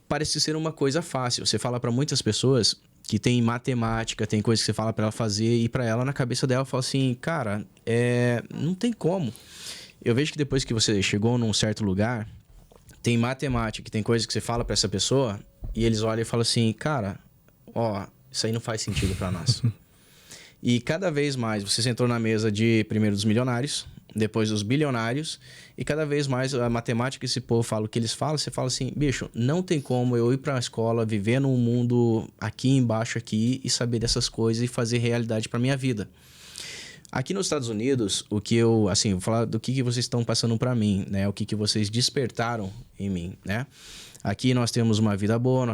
[SPEAKER 1] Parece ser uma coisa fácil. Você fala pra muitas pessoas que tem matemática, tem coisas que você fala pra ela fazer e pra ela, na cabeça dela, fala assim, cara, não tem como. Eu vejo que depois que você chegou num certo lugar, tem matemática, que tem coisas que você fala pra essa pessoa e eles olham e falam assim, cara, ó, isso aí não faz sentido pra nós. E cada vez mais você sentou na mesa de primeiro dos milionários, depois dos bilionários, e cada vez mais a matemática, esse povo fala o que eles falam, você fala assim, bicho, não tem como eu ir pra escola, viver num mundo aqui embaixo aqui e saber dessas coisas e fazer realidade pra minha vida. Aqui nos Estados Unidos, o que eu, assim, vou falar do que vocês estão passando pra mim, né? O que vocês despertaram em mim, né? Aqui nós temos uma vida boa,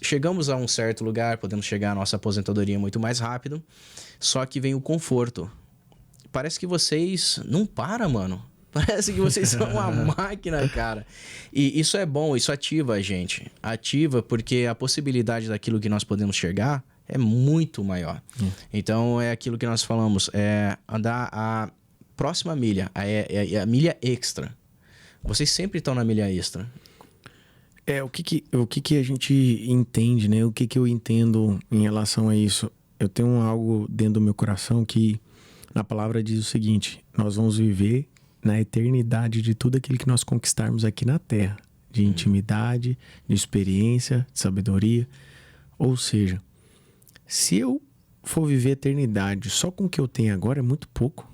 [SPEAKER 1] chegamos a um certo lugar, podemos chegar à nossa aposentadoria muito mais rápido, só que vem o conforto. Parece que vocês não param, mano. Parece que vocês são uma máquina, cara. E isso é bom, isso ativa a gente. Ativa porque a possibilidade daquilo que nós podemos chegar é muito maior. Então, é aquilo que nós falamos, andar a próxima milha, a milha extra. Vocês sempre estão na milha extra.
[SPEAKER 2] O que a gente entende, né? O que eu entendo em relação a isso? Eu tenho algo dentro do meu coração que na palavra diz o seguinte, nós vamos viver na eternidade de tudo aquilo que nós conquistarmos aqui na Terra. De intimidade, de experiência, de sabedoria. Ou seja, se eu for viver a eternidade só com o que eu tenho agora, é muito pouco.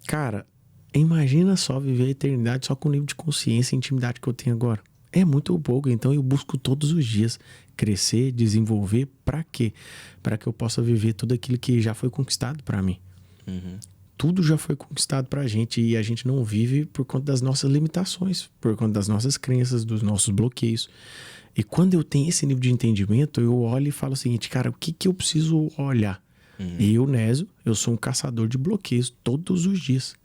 [SPEAKER 2] Cara, imagina só viver a eternidade só com o nível de consciência e intimidade que eu tenho agora. É muito pouco, então eu busco todos os dias crescer, desenvolver, para quê? Para que eu possa viver tudo aquilo que já foi conquistado para mim. Tudo já foi conquistado pra gente e a gente não vive por conta das nossas limitações, por conta das nossas crenças, dos nossos bloqueios. E quando eu tenho esse nível de entendimento, eu olho e falo o seguinte, cara, o que eu preciso olhar? E eu, Nésio, eu sou um caçador de bloqueios todos os dias.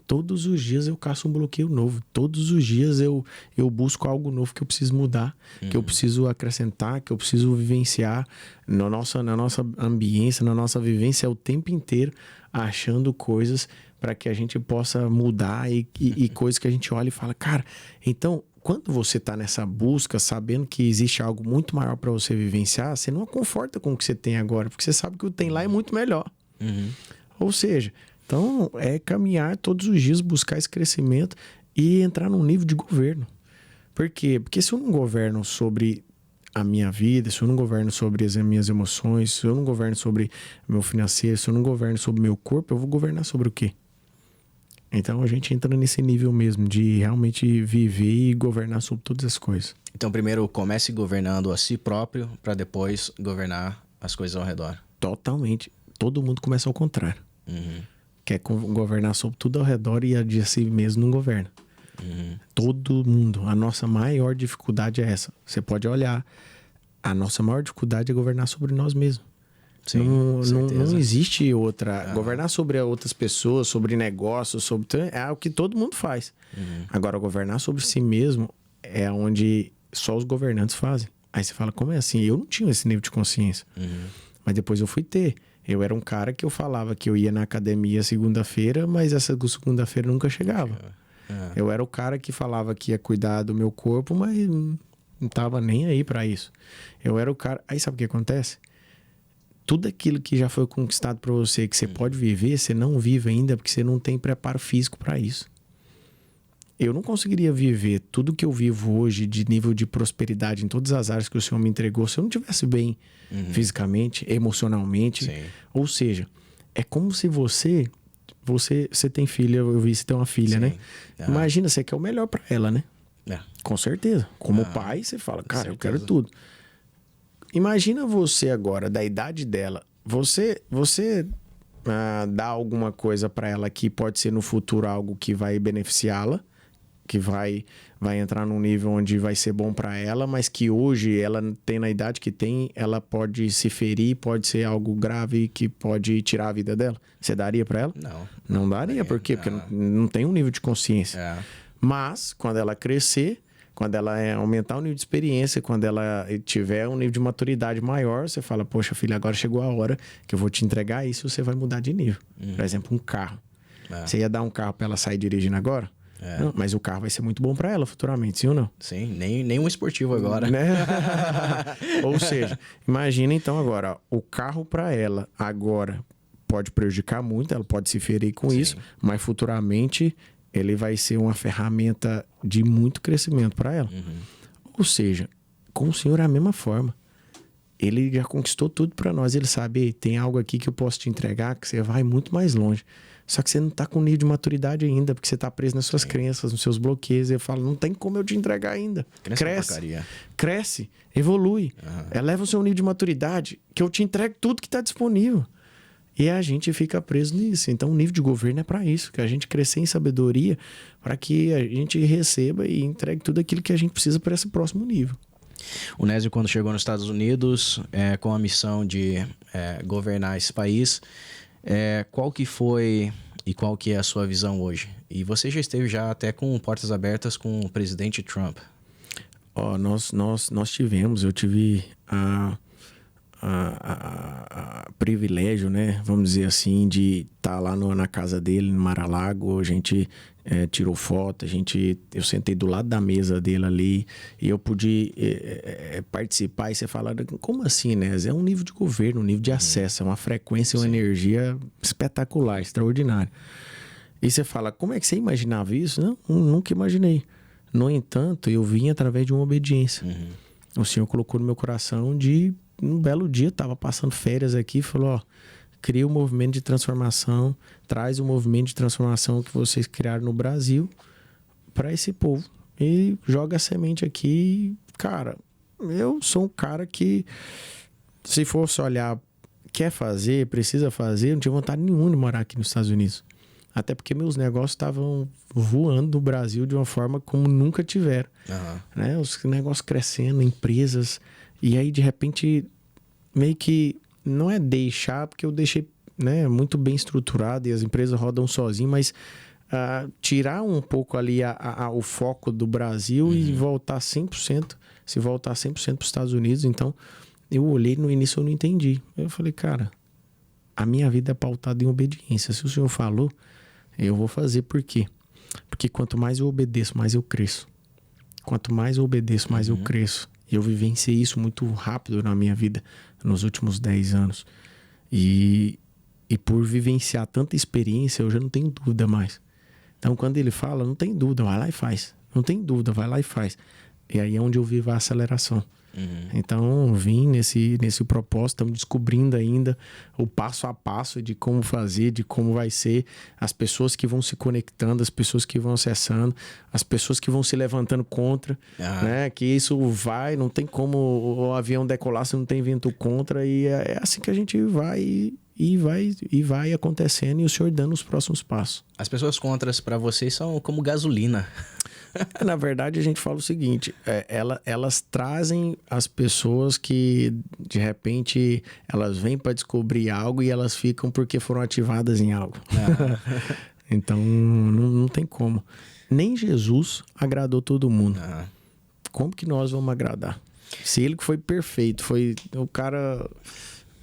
[SPEAKER 2] Todos os dias eu caço um bloqueio novo. Todos os dias eu busco algo novo que eu preciso mudar, que eu preciso acrescentar, que eu preciso vivenciar na nossa ambiência, na nossa vivência o tempo inteiro, achando coisas para que a gente possa mudar e coisas que a gente olha e fala, cara, então, quando você está nessa busca, sabendo que existe algo muito maior para você vivenciar, você não conforta com o que você tem agora, porque você sabe que o que tem lá é muito melhor. Ou seja, então é caminhar todos os dias, buscar esse crescimento e entrar num nível de governo. Por quê? Porque se eu não governo sobre a minha vida, se eu não governo sobre as minhas emoções, se eu não governo sobre meu financeiro, se eu não governo sobre meu corpo, eu vou governar sobre o quê? Então a gente entra nesse nível mesmo de realmente viver e governar sobre todas as coisas.
[SPEAKER 1] Então primeiro comece governando a si próprio para depois governar as coisas ao redor.
[SPEAKER 2] Totalmente. Todo mundo começa ao contrário. Quer governar sobre tudo ao redor e a de si mesmo não governa. Todo mundo. A nossa maior dificuldade é essa. Você pode olhar. A nossa maior dificuldade é governar sobre nós mesmos.
[SPEAKER 1] Sim,
[SPEAKER 2] não existe outra. Governar sobre outras pessoas, sobre negócios, sobre é o que todo mundo faz. Agora, governar sobre si mesmo é onde só os governantes fazem. Aí você fala, como é assim? Eu não tinha esse nível de consciência. Mas depois eu fui ter. Eu era um cara que eu falava que eu ia na academia segunda-feira, mas essa segunda-feira nunca chegava. Eu era o cara que falava que ia cuidar do meu corpo, mas não tava nem aí pra isso. Eu era o cara... Aí sabe o que acontece? Tudo aquilo que já foi conquistado pra você, que você pode viver, você não vive ainda porque você não tem preparo físico pra isso. Eu não conseguiria viver tudo que eu vivo hoje de nível de prosperidade em todas as áreas que o Senhor me entregou se eu não estivesse bem fisicamente, emocionalmente.
[SPEAKER 1] Sim.
[SPEAKER 2] Ou seja, é como se você tem filha, eu vi você tem uma filha, né? Imagina, você quer o melhor pra ela, né? Com certeza. Como pai, você fala, cara, eu quero tudo. Imagina você agora, da idade dela, você dá alguma coisa pra ela que pode ser no futuro algo que vai beneficiá-la, que vai entrar num nível onde vai ser bom pra ela, mas que hoje ela tem na idade que tem, ela pode se ferir, pode ser algo grave que pode tirar a vida dela. Você daria pra ela?
[SPEAKER 1] Não.
[SPEAKER 2] Não daria, por quê? Porque não tem um nível de consciência. Mas, quando ela crescer, quando ela aumentar o nível de experiência, quando ela tiver um nível de maturidade maior, você fala, poxa, filha, agora chegou a hora que eu vou te entregar isso, você vai mudar de nível. Por exemplo, um carro. Você ia dar um carro pra ela sair dirigindo agora? Não, mas o carro vai ser muito bom pra ela futuramente, sim ou não?
[SPEAKER 1] Sim, nem um esportivo agora.
[SPEAKER 2] Né? Ou seja, imagina então agora, o carro pra ela agora pode prejudicar muito, ela pode se ferir com isso, mas futuramente ele vai ser uma ferramenta de muito crescimento para ela. Ou seja, com o Senhor é a mesma forma. Ele já conquistou tudo para nós. Ele sabe, tem algo aqui que eu posso te entregar que você vai muito mais longe. Só que você não tá com nível de maturidade ainda, porque você tá preso nas suas crenças, nos seus bloqueios. Eu falo, não tem como eu te entregar ainda. Cresce, evolui. Eleva o seu nível de maturidade, que eu te entrego tudo que tá disponível. E a gente fica preso nisso. Então, o nível de governo é para isso, que a gente crescer em sabedoria, para que a gente receba e entregue tudo aquilo que a gente precisa para esse próximo nível.
[SPEAKER 1] O Nésio, quando chegou nos Estados Unidos, com a missão de governar esse país, qual que foi e qual que é a sua visão hoje? E você já esteve até com portas abertas com o presidente Trump.
[SPEAKER 2] Nós tivemos, eu tive a privilégio, né? Vamos dizer assim, de estar lá na casa dele, no Mar-a-Lago. A gente tirou foto, eu sentei do lado da mesa dele ali e eu pude participar. E você fala, como assim, né? É um nível de governo, um nível de acesso, é uma frequência, uma energia espetacular, extraordinária. E você fala, como é que você imaginava isso? Não, nunca imaginei. No entanto, eu vim através de uma obediência. O Senhor colocou no meu coração um belo dia, estava passando férias aqui, falou, cria um movimento de transformação, traz o movimento de transformação que vocês criaram no Brasil para esse povo. E joga a semente aqui. Cara, eu sou um cara que, se fosse olhar, quer fazer, precisa fazer, eu não tinha vontade nenhuma de morar aqui nos Estados Unidos. Até porque meus negócios estavam voando no Brasil de uma forma como nunca tiveram. Né? Os negócios crescendo, empresas. E aí, de repente, meio que não é deixar, porque eu deixei, né, muito bem estruturado e as empresas rodam sozinho, mas tirar um pouco ali o foco do Brasil e voltar 100%, se voltar 100% para os Estados Unidos. Então, eu olhei no início, eu não entendi. Eu falei, cara, a minha vida é pautada em obediência. Se o Senhor falou, eu vou fazer. Por quê? Porque quanto mais eu obedeço, mais eu cresço. Quanto mais eu obedeço, mais eu cresço. E eu vivenciei isso muito rápido na minha vida, nos últimos 10 anos. E por vivenciar tanta experiência, eu já não tenho dúvida mais. Então, quando ele fala, não tem dúvida, vai lá e faz. Não tem dúvida, vai lá e faz. E aí é onde eu vivo a aceleração. Então, vim nesse propósito, estamos descobrindo ainda o passo a passo de como fazer, de como vai ser, as pessoas que vão se conectando, as pessoas que vão acessando, as pessoas que vão se levantando contra, né? Que isso vai, não tem como o avião decolar se não tem vento contra, e é assim que a gente vai e vai acontecendo, e o Senhor dando os próximos passos.
[SPEAKER 1] As pessoas contras para vocês são como gasolina.
[SPEAKER 2] Na verdade, a gente fala o seguinte, elas trazem as pessoas que, de repente, elas vêm para descobrir algo e elas ficam porque foram ativadas em algo. Então, não tem como. Nem Jesus agradou todo mundo. Como que nós vamos agradar? Se ele que foi perfeito, foi o cara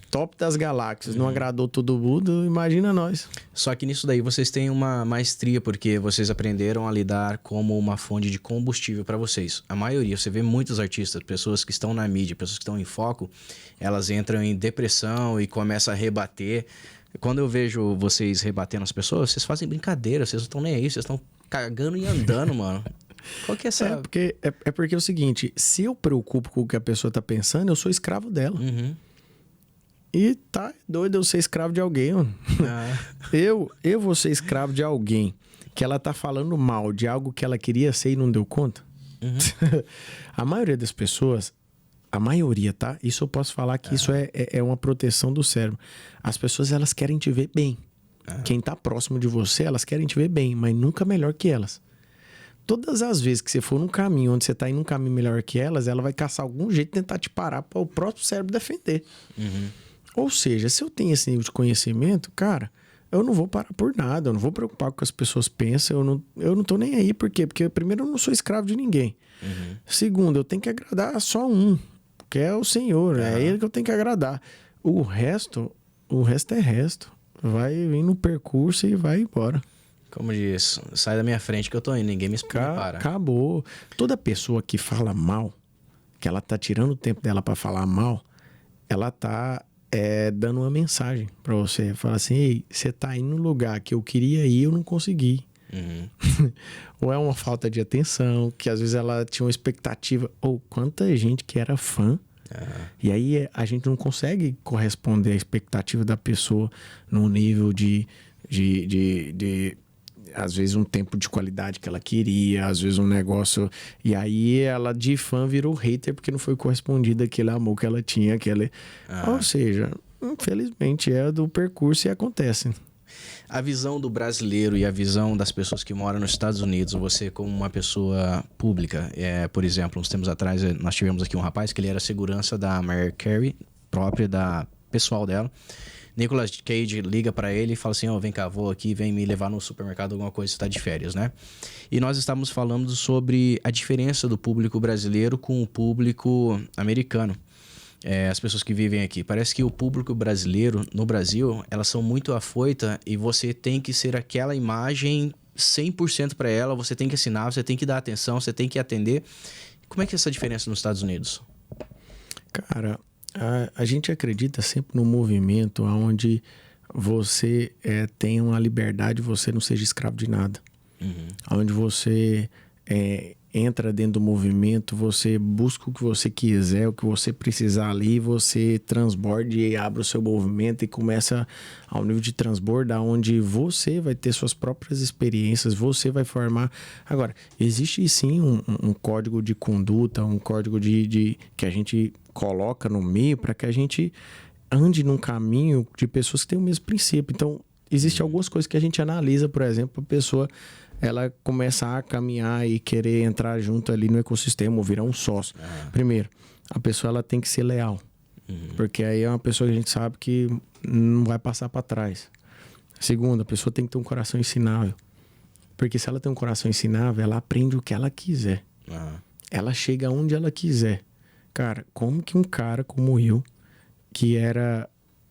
[SPEAKER 2] top das galáxias, não agradou todo mundo, imagina nós.
[SPEAKER 1] Só que nisso daí vocês têm uma maestria, porque vocês aprenderam a lidar como uma fonte de combustível para vocês. A maioria, você vê muitos artistas, pessoas que estão na mídia, pessoas que estão em foco, elas entram em depressão e começam a rebater. Quando eu vejo vocês rebatendo as pessoas, vocês fazem brincadeira, vocês não estão nem aí, vocês estão cagando e andando, mano. Qual que é essa...
[SPEAKER 2] porque é o seguinte, se eu preocupo com o que a pessoa tá pensando, eu sou escravo dela. E tá doido eu ser escravo de alguém, mano. Eu vou ser escravo de alguém que ela tá falando mal de algo que ela queria ser e não deu conta. A maioria das pessoas, a maioria, tá? Isso eu posso falar que isso é uma proteção do cérebro. As pessoas, elas querem te ver bem. Quem tá próximo de você, elas querem te ver bem, mas nunca melhor que elas. Todas as vezes que você for num caminho onde você tá indo num caminho melhor que elas, ela vai caçar algum jeito de tentar te parar para o próprio cérebro defender. Ou seja, se eu tenho esse nível de conhecimento, cara, eu não vou parar por nada, eu não vou preocupar com o que as pessoas pensam, eu não tô nem aí. Por quê? Porque, primeiro, eu não sou escravo de ninguém. Segundo, eu tenho que agradar só um, que é o Senhor, é ele que eu tenho que agradar. O resto é resto. Vai vir no percurso e vai embora.
[SPEAKER 1] Como diz, sai da minha frente que eu tô indo, ninguém me para.
[SPEAKER 2] Acabou. Toda pessoa que fala mal, que ela tá tirando o tempo dela para falar mal, ela tá dando uma mensagem para você. Fala assim, ei, você tá indo no lugar que eu queria ir, eu não consegui. Ou é uma falta de atenção, que às vezes ela tinha uma expectativa. Ou quanta gente que era fã, e aí a gente não consegue corresponder à expectativa da pessoa num nível de às vezes um tempo de qualidade que ela queria, às vezes um negócio, e aí ela de fã virou hater porque não foi correspondido aquele amor que ela tinha, ou seja, infelizmente é do percurso e acontece.
[SPEAKER 1] A visão do brasileiro e a visão das pessoas que moram nos Estados Unidos, você como uma pessoa pública, por exemplo, uns tempos atrás nós tivemos aqui um rapaz que ele era segurança da Mariah Carey, própria da pessoal dela. Nicolas Cage liga pra ele e fala assim, vem cá, vou aqui, vem me levar no supermercado, alguma coisa, você tá de férias, né? E nós estávamos falando sobre a diferença do público brasileiro com o público americano. As pessoas que vivem aqui. Parece que o público brasileiro, no Brasil, elas são muito afoitas e você tem que ser aquela imagem 100% para ela, você tem que assinar, você tem que dar atenção, você tem que atender. Como é que é essa diferença nos Estados Unidos?
[SPEAKER 2] Cara, a gente acredita sempre no movimento onde você tem uma liberdade, você não seja escravo de nada. Onde você entra dentro do movimento, você busca o que você quiser, o que você precisar ali, você transborde e abre o seu movimento e começa ao nível de transbordo, onde você vai ter suas próprias experiências, você vai formar. Agora, existe sim um código de conduta, um código que a gente coloca no meio para que a gente ande num caminho de pessoas que têm o mesmo princípio. Então, existem algumas coisas que a gente analisa, por exemplo, a pessoa ela começar a caminhar e querer entrar junto ali no ecossistema ou virar um sócio. Primeiro, a pessoa ela tem que ser leal. Porque aí é uma pessoa que a gente sabe que não vai passar para trás. Segundo, a pessoa tem que ter um coração ensinável. Porque se ela tem um coração ensinável, ela aprende o que ela quiser. Ela chega onde ela quiser. Cara, como que um cara como eu, que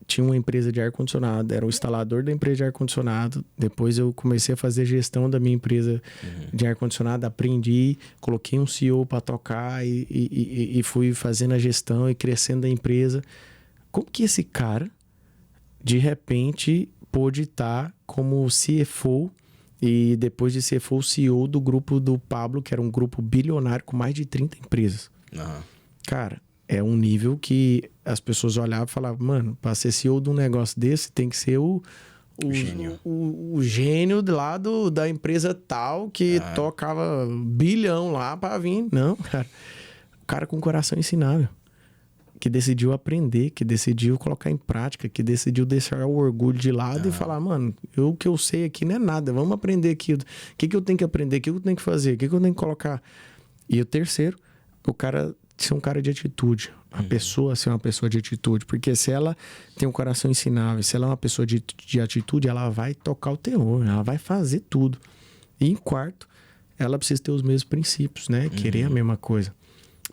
[SPEAKER 2] tinha uma empresa de ar-condicionado, era o instalador da empresa de ar-condicionado, depois eu comecei a fazer gestão da minha empresa de ar-condicionado, aprendi, coloquei um CEO para tocar e fui fazendo a gestão e crescendo a empresa. Como que esse cara, de repente, pôde estar como CFO e depois de CFO, o CEO do grupo do Pablo, que era um grupo bilionário com mais de 30 empresas? Cara, é um nível que as pessoas olhavam e falavam, mano, para ser CEO de um negócio desse, tem que ser o gênio lá da empresa tal que tocava bilhão lá para vir. Não, cara. O cara com coração ensinável. Que decidiu aprender, que decidiu colocar em prática, que decidiu deixar o orgulho de lado e falar, mano, o que eu sei aqui não é nada, vamos aprender aqui. O que eu tenho que aprender? O que eu tenho que fazer? O que eu tenho que colocar? E o terceiro, o cara ser um cara de atitude. A pessoa ser uma pessoa de atitude. Porque se ela tem um coração ensinável, se ela é uma pessoa de atitude, ela vai tocar o terror, ela vai fazer tudo. E em quarto, ela precisa ter os mesmos princípios, né? Querer a mesma coisa.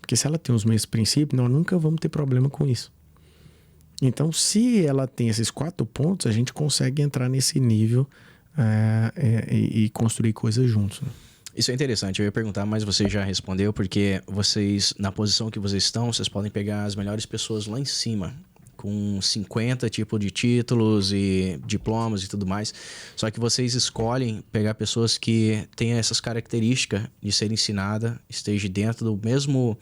[SPEAKER 2] Porque se ela tem os mesmos princípios, nós nunca vamos ter problema com isso. Então, se ela tem esses 4 pontos, a gente consegue entrar nesse nível e construir coisas juntos, né?
[SPEAKER 1] Isso é interessante, eu ia perguntar, mas você já respondeu, porque vocês, na posição que vocês estão, vocês podem pegar as melhores pessoas lá em cima, com 50 tipos de títulos e diplomas e tudo mais. Só que vocês escolhem pegar pessoas que tenham essas características de ser ensinada, esteja dentro do mesmo,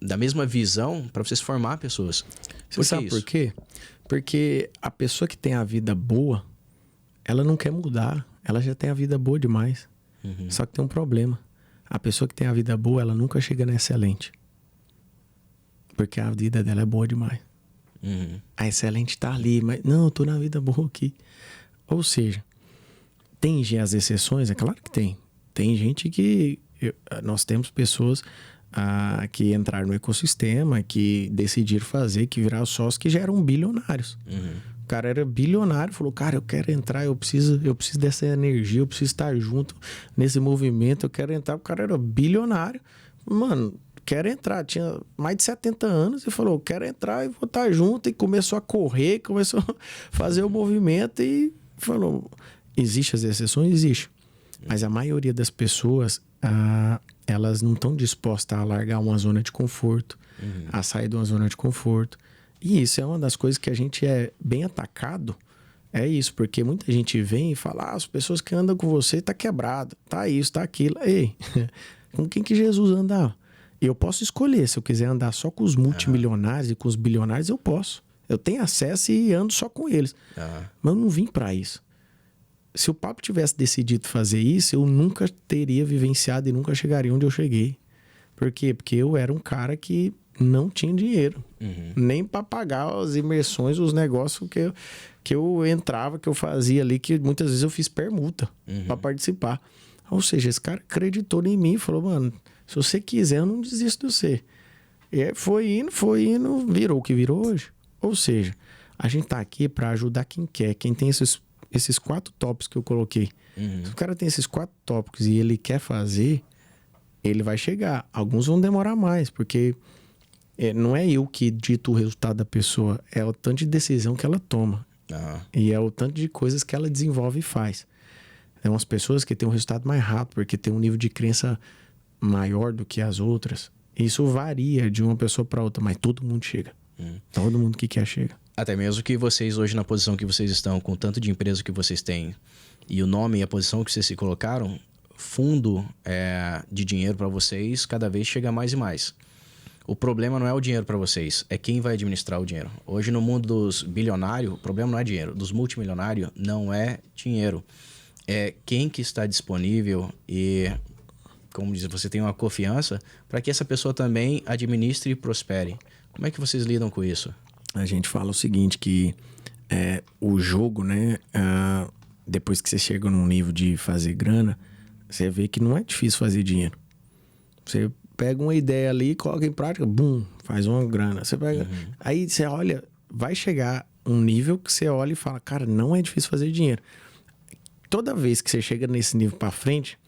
[SPEAKER 1] da mesma visão para vocês formar pessoas.
[SPEAKER 2] Você sabe por quê? Porque a pessoa que tem a vida boa, ela não quer mudar, ela já tem a vida boa demais. Só que tem um problema. A pessoa que tem a vida boa, ela nunca chega na excelente. Porque a vida dela é boa demais. A excelente tá ali, mas não, eu tô na vida boa aqui. Ou seja, tem as exceções? É claro que tem. Tem gente que... nós temos pessoas que entraram no ecossistema, que decidiram fazer, que viraram sócios, que já eram bilionários. O cara era bilionário, falou, cara, eu quero entrar, eu preciso dessa energia, eu preciso estar junto nesse movimento, eu quero entrar. O cara era bilionário. Mano, quero entrar. Tinha mais de 70 anos e falou, quero entrar e vou estar junto. E começou a correr, começou a fazer o movimento e falou, existem as exceções? Existe. Mas a maioria das pessoas, elas não estão dispostas a largar uma zona de conforto, a sair de uma zona de conforto. E isso é uma das coisas que a gente é bem atacado. É isso, porque muita gente vem e fala, as pessoas que andam com você tá quebrado, tá isso, tá aquilo. Ei, com quem que Jesus andava? Eu posso escolher, se eu quiser andar só com os multimilionários e com os bilionários, eu posso. Eu tenho acesso e ando só com eles. Mas eu não vim para isso. Se o Papo tivesse decidido fazer isso, eu nunca teria vivenciado e nunca chegaria onde eu cheguei. Por quê? Porque eu era um cara que não tinha dinheiro. Nem para pagar as imersões, os negócios que eu entrava, que eu fazia ali, que muitas vezes eu fiz permuta para participar. Ou seja, esse cara acreditou em mim e falou, mano, se você quiser, eu não desisto de você. E foi indo, virou o que virou hoje. Ou seja, a gente tá aqui para ajudar quem quer, quem tem esses 4 tópicos que eu coloquei. Se o cara tem esses 4 tópicos e ele quer fazer, ele vai chegar. Alguns vão demorar mais, porque não é eu que dito o resultado da pessoa, é o tanto de decisão que ela toma. E é o tanto de coisas que ela desenvolve e faz. Tem umas pessoas que têm um resultado mais rápido, porque tem um nível de crença maior do que as outras. Isso varia de uma pessoa para outra, mas todo mundo chega. Todo mundo que quer chega.
[SPEAKER 1] Até mesmo que vocês hoje, na posição que vocês estão, com o tanto de empresa que vocês têm, e o nome e a posição que vocês se colocaram, fundo de dinheiro para vocês cada vez chega mais e mais. O problema não é o dinheiro para vocês, é quem vai administrar o dinheiro. Hoje, no mundo dos bilionários, o problema não é dinheiro. Dos multimilionários, não é dinheiro. É quem que está disponível e, como diz, você tem uma confiança para que essa pessoa também administre e prospere. Como é que vocês lidam com isso?
[SPEAKER 2] A gente fala o seguinte, que o jogo, né? Depois que você chega num nível de fazer grana, você vê que não é difícil fazer dinheiro. Você pega uma ideia ali, coloca em prática, bum, faz uma grana. Você pega, aí você olha, vai chegar um nível que você olha e fala, cara, não é difícil fazer dinheiro. Toda vez que você chega nesse nível para frente,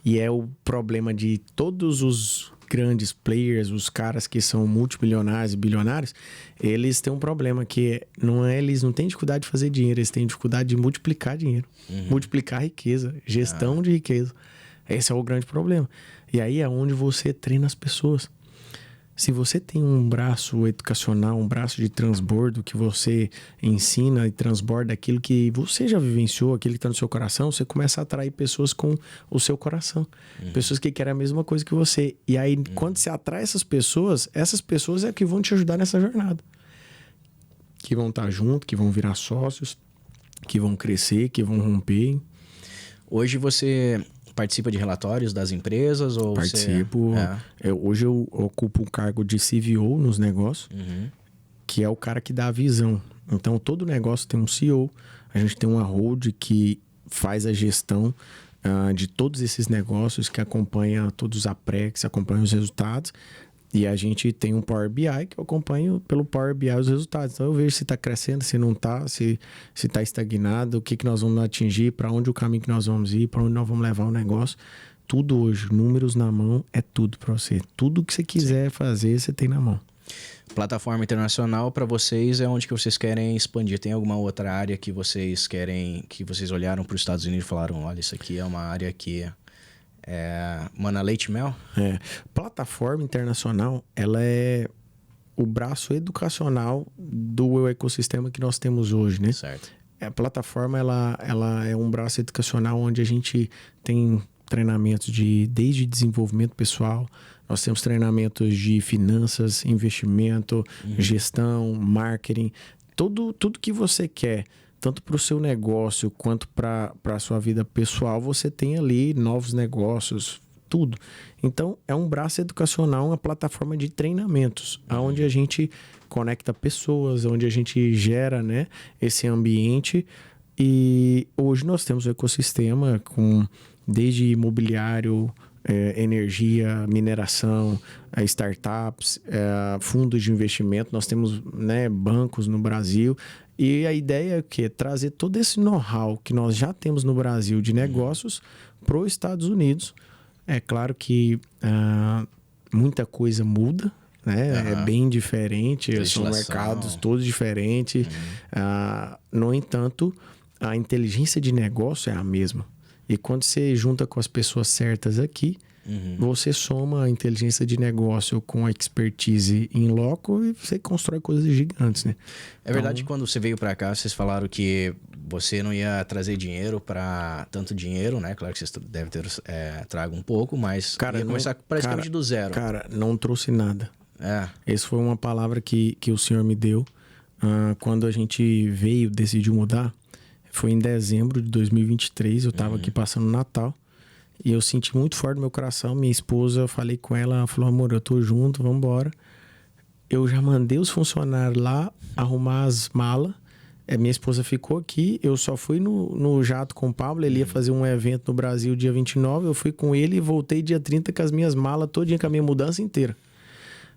[SPEAKER 2] e é o problema de todos os grandes players, os caras que são multimilionários e bilionários, eles têm um problema que eles não têm dificuldade de fazer dinheiro, eles têm dificuldade de multiplicar dinheiro, multiplicar riqueza, gestão de riqueza. Esse é o grande problema. E aí é onde você treina as pessoas. Se você tem um braço educacional, um braço de transbordo que você ensina e transborda aquilo que você já vivenciou, aquilo que está no seu coração, você começa a atrair pessoas com o seu coração. Pessoas que querem a mesma coisa que você. E aí, quando você atrai essas pessoas é que vão te ajudar nessa jornada. Que vão estar junto, que vão virar sócios, que vão crescer, que vão romper.
[SPEAKER 1] Hoje você participa de relatórios das empresas? Ou
[SPEAKER 2] Participo. Hoje eu ocupo o cargo de CVO nos negócios, que é o cara que dá a visão. Então, todo negócio tem um CEO. A gente tem uma hold que faz a gestão de todos esses negócios, que acompanha todos os APREX, acompanha os resultados. E a gente tem um Power BI que eu acompanho pelo Power BI os resultados. Então eu vejo se está crescendo, se não está, se está estagnado, o que nós vamos atingir, para onde o caminho que nós vamos ir, para onde nós vamos levar o negócio. Tudo hoje, números na mão, é tudo para você. Tudo que você quiser fazer, você tem na mão.
[SPEAKER 1] Plataforma internacional para vocês é onde que vocês querem expandir? Tem alguma outra área que vocês querem, que vocês olharam para os Estados Unidos e falaram, olha, isso aqui é uma área que... Mana Leite Mel?
[SPEAKER 2] Plataforma internacional, ela é o braço educacional do ecossistema que nós temos hoje, né?
[SPEAKER 1] Certo.
[SPEAKER 2] A plataforma, ela é um braço educacional onde a gente tem treinamentos desde desenvolvimento pessoal, nós temos treinamentos de finanças, investimento, gestão, marketing, tudo que você quer. Tanto para o seu negócio quanto para a sua vida pessoal, você tem ali novos negócios, tudo. Então, é um braço educacional, uma plataforma de treinamentos, onde a gente conecta pessoas, onde a gente gera, né, esse ambiente. E hoje nós temos um ecossistema com desde imobiliário, energia, mineração, startups, fundos de investimento. Nós temos, né, bancos no Brasil. E a ideia é o quê? Trazer todo esse know-how que nós já temos no Brasil de negócios para os Estados Unidos. É claro que muita coisa muda, né? É bem diferente, são mercados todos diferentes. No entanto, a inteligência de negócio é a mesma. E quando você junta com as pessoas certas aqui, você soma a inteligência de negócio com a expertise in loco e você constrói coisas gigantes, né?
[SPEAKER 1] É verdade que quando você veio para cá, vocês falaram que você não ia trazer dinheiro para tanto dinheiro, né? Claro que vocês devem ter trago um pouco, mas ia começar praticamente do zero.
[SPEAKER 2] Cara, não trouxe nada. Essa foi uma palavra que o senhor me deu quando a gente decidiu mudar. Foi em dezembro de 2023, eu estava aqui passando o Natal. E eu senti muito forte no meu coração. Minha esposa, eu falei com ela, ela falou, amor, eu tô junto, vamos embora. Eu já mandei os funcionários lá arrumar as malas. Minha esposa ficou aqui, eu só fui no jato com o Pablo, ele ia fazer um evento no Brasil dia 29, eu fui com ele e voltei dia 30 com as minhas malas, todinha com a minha mudança inteira.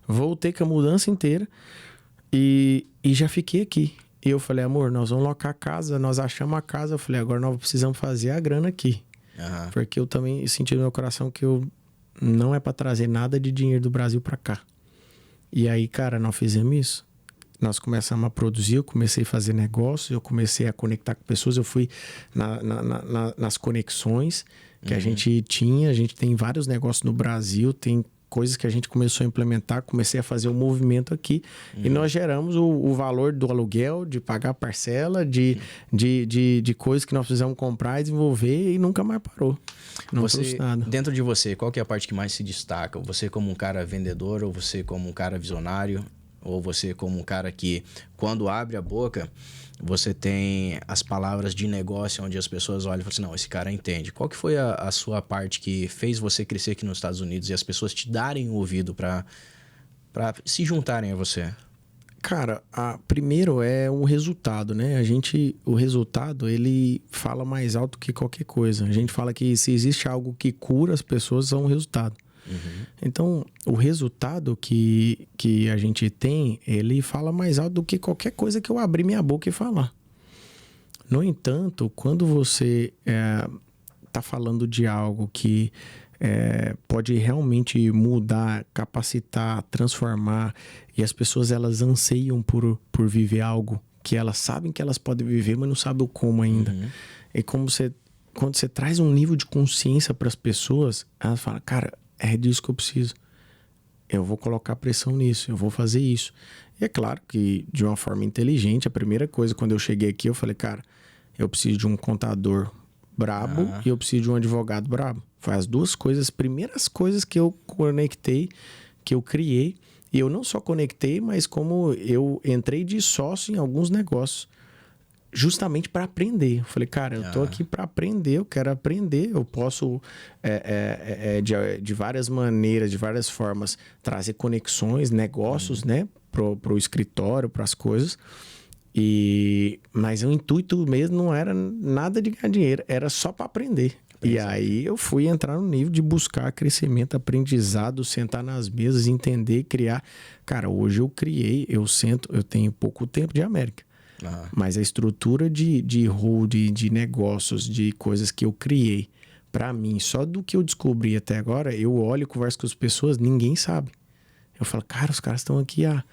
[SPEAKER 2] Voltei com a mudança inteira e já fiquei aqui. E eu falei, amor, nós vamos locar a casa, nós achamos a casa. Eu falei, agora nós precisamos fazer a grana aqui. Porque eu também senti no meu coração que eu não é para trazer nada de dinheiro do Brasil para cá. E aí, cara, nós fizemos isso. Nós começamos a produzir, eu comecei a fazer negócio, eu comecei a conectar com pessoas, eu fui nas conexões que a gente tinha. A gente tem vários negócios no Brasil, tem coisas que a gente começou a implementar, comecei a fazer um movimento aqui e nós geramos o valor do aluguel, de pagar parcela, de coisas que nós precisamos comprar e desenvolver e nunca mais parou. Não trouxe nada.
[SPEAKER 1] Dentro de você, qual que é a parte que mais se destaca? Você como um cara vendedor, ou você como um cara visionário, ou você como um cara que, quando abre a boca, você tem as palavras de negócio onde as pessoas olham e falam assim, não, esse cara entende. Qual que foi a sua parte que fez você crescer aqui nos Estados Unidos e as pessoas te darem o ouvido para se juntarem a você?
[SPEAKER 2] Cara, primeiro é o resultado, né? O resultado, ele fala mais alto que qualquer coisa. A gente fala que se existe algo que cura as pessoas, é um resultado. Então, o resultado que a gente tem, ele fala mais alto do que qualquer coisa que eu abrir minha boca e falar. No entanto, quando você está falando de algo que pode realmente mudar, capacitar, transformar, e as pessoas elas anseiam por viver algo que elas sabem que elas podem viver, mas não sabem o como ainda. E quando você traz um nível de consciência para as pessoas, elas falam, cara, é disso que eu preciso. eu vou colocar pressão nisso, eu vou fazer isso. E é claro que, de uma forma inteligente, a primeira coisa, quando eu cheguei aqui, eu falei, cara, eu preciso de um contador brabo e eu preciso de um advogado brabo. Foi as duas coisas, as primeiras coisas que eu conectei, que eu criei. E eu não só conectei, mas como eu entrei de sócio em alguns negócios, justamente para aprender. Eu falei, cara, eu tô aqui para aprender, eu quero aprender, eu posso, de várias maneiras, de várias formas, trazer conexões, negócios, né, pro escritório, para as coisas. Mas o intuito mesmo não era nada de ganhar dinheiro, era só para aprender. E aí eu fui entrar no nível de buscar crescimento, aprendizado, sentar nas mesas, entender, criar. Cara, hoje eu tenho pouco tempo de América. Mas a estrutura de hold, de negócios, de coisas que eu criei, para mim, só do que eu descobri até agora, eu olho e converso com as pessoas, ninguém sabe. Eu falo, cara, os caras estão aqui há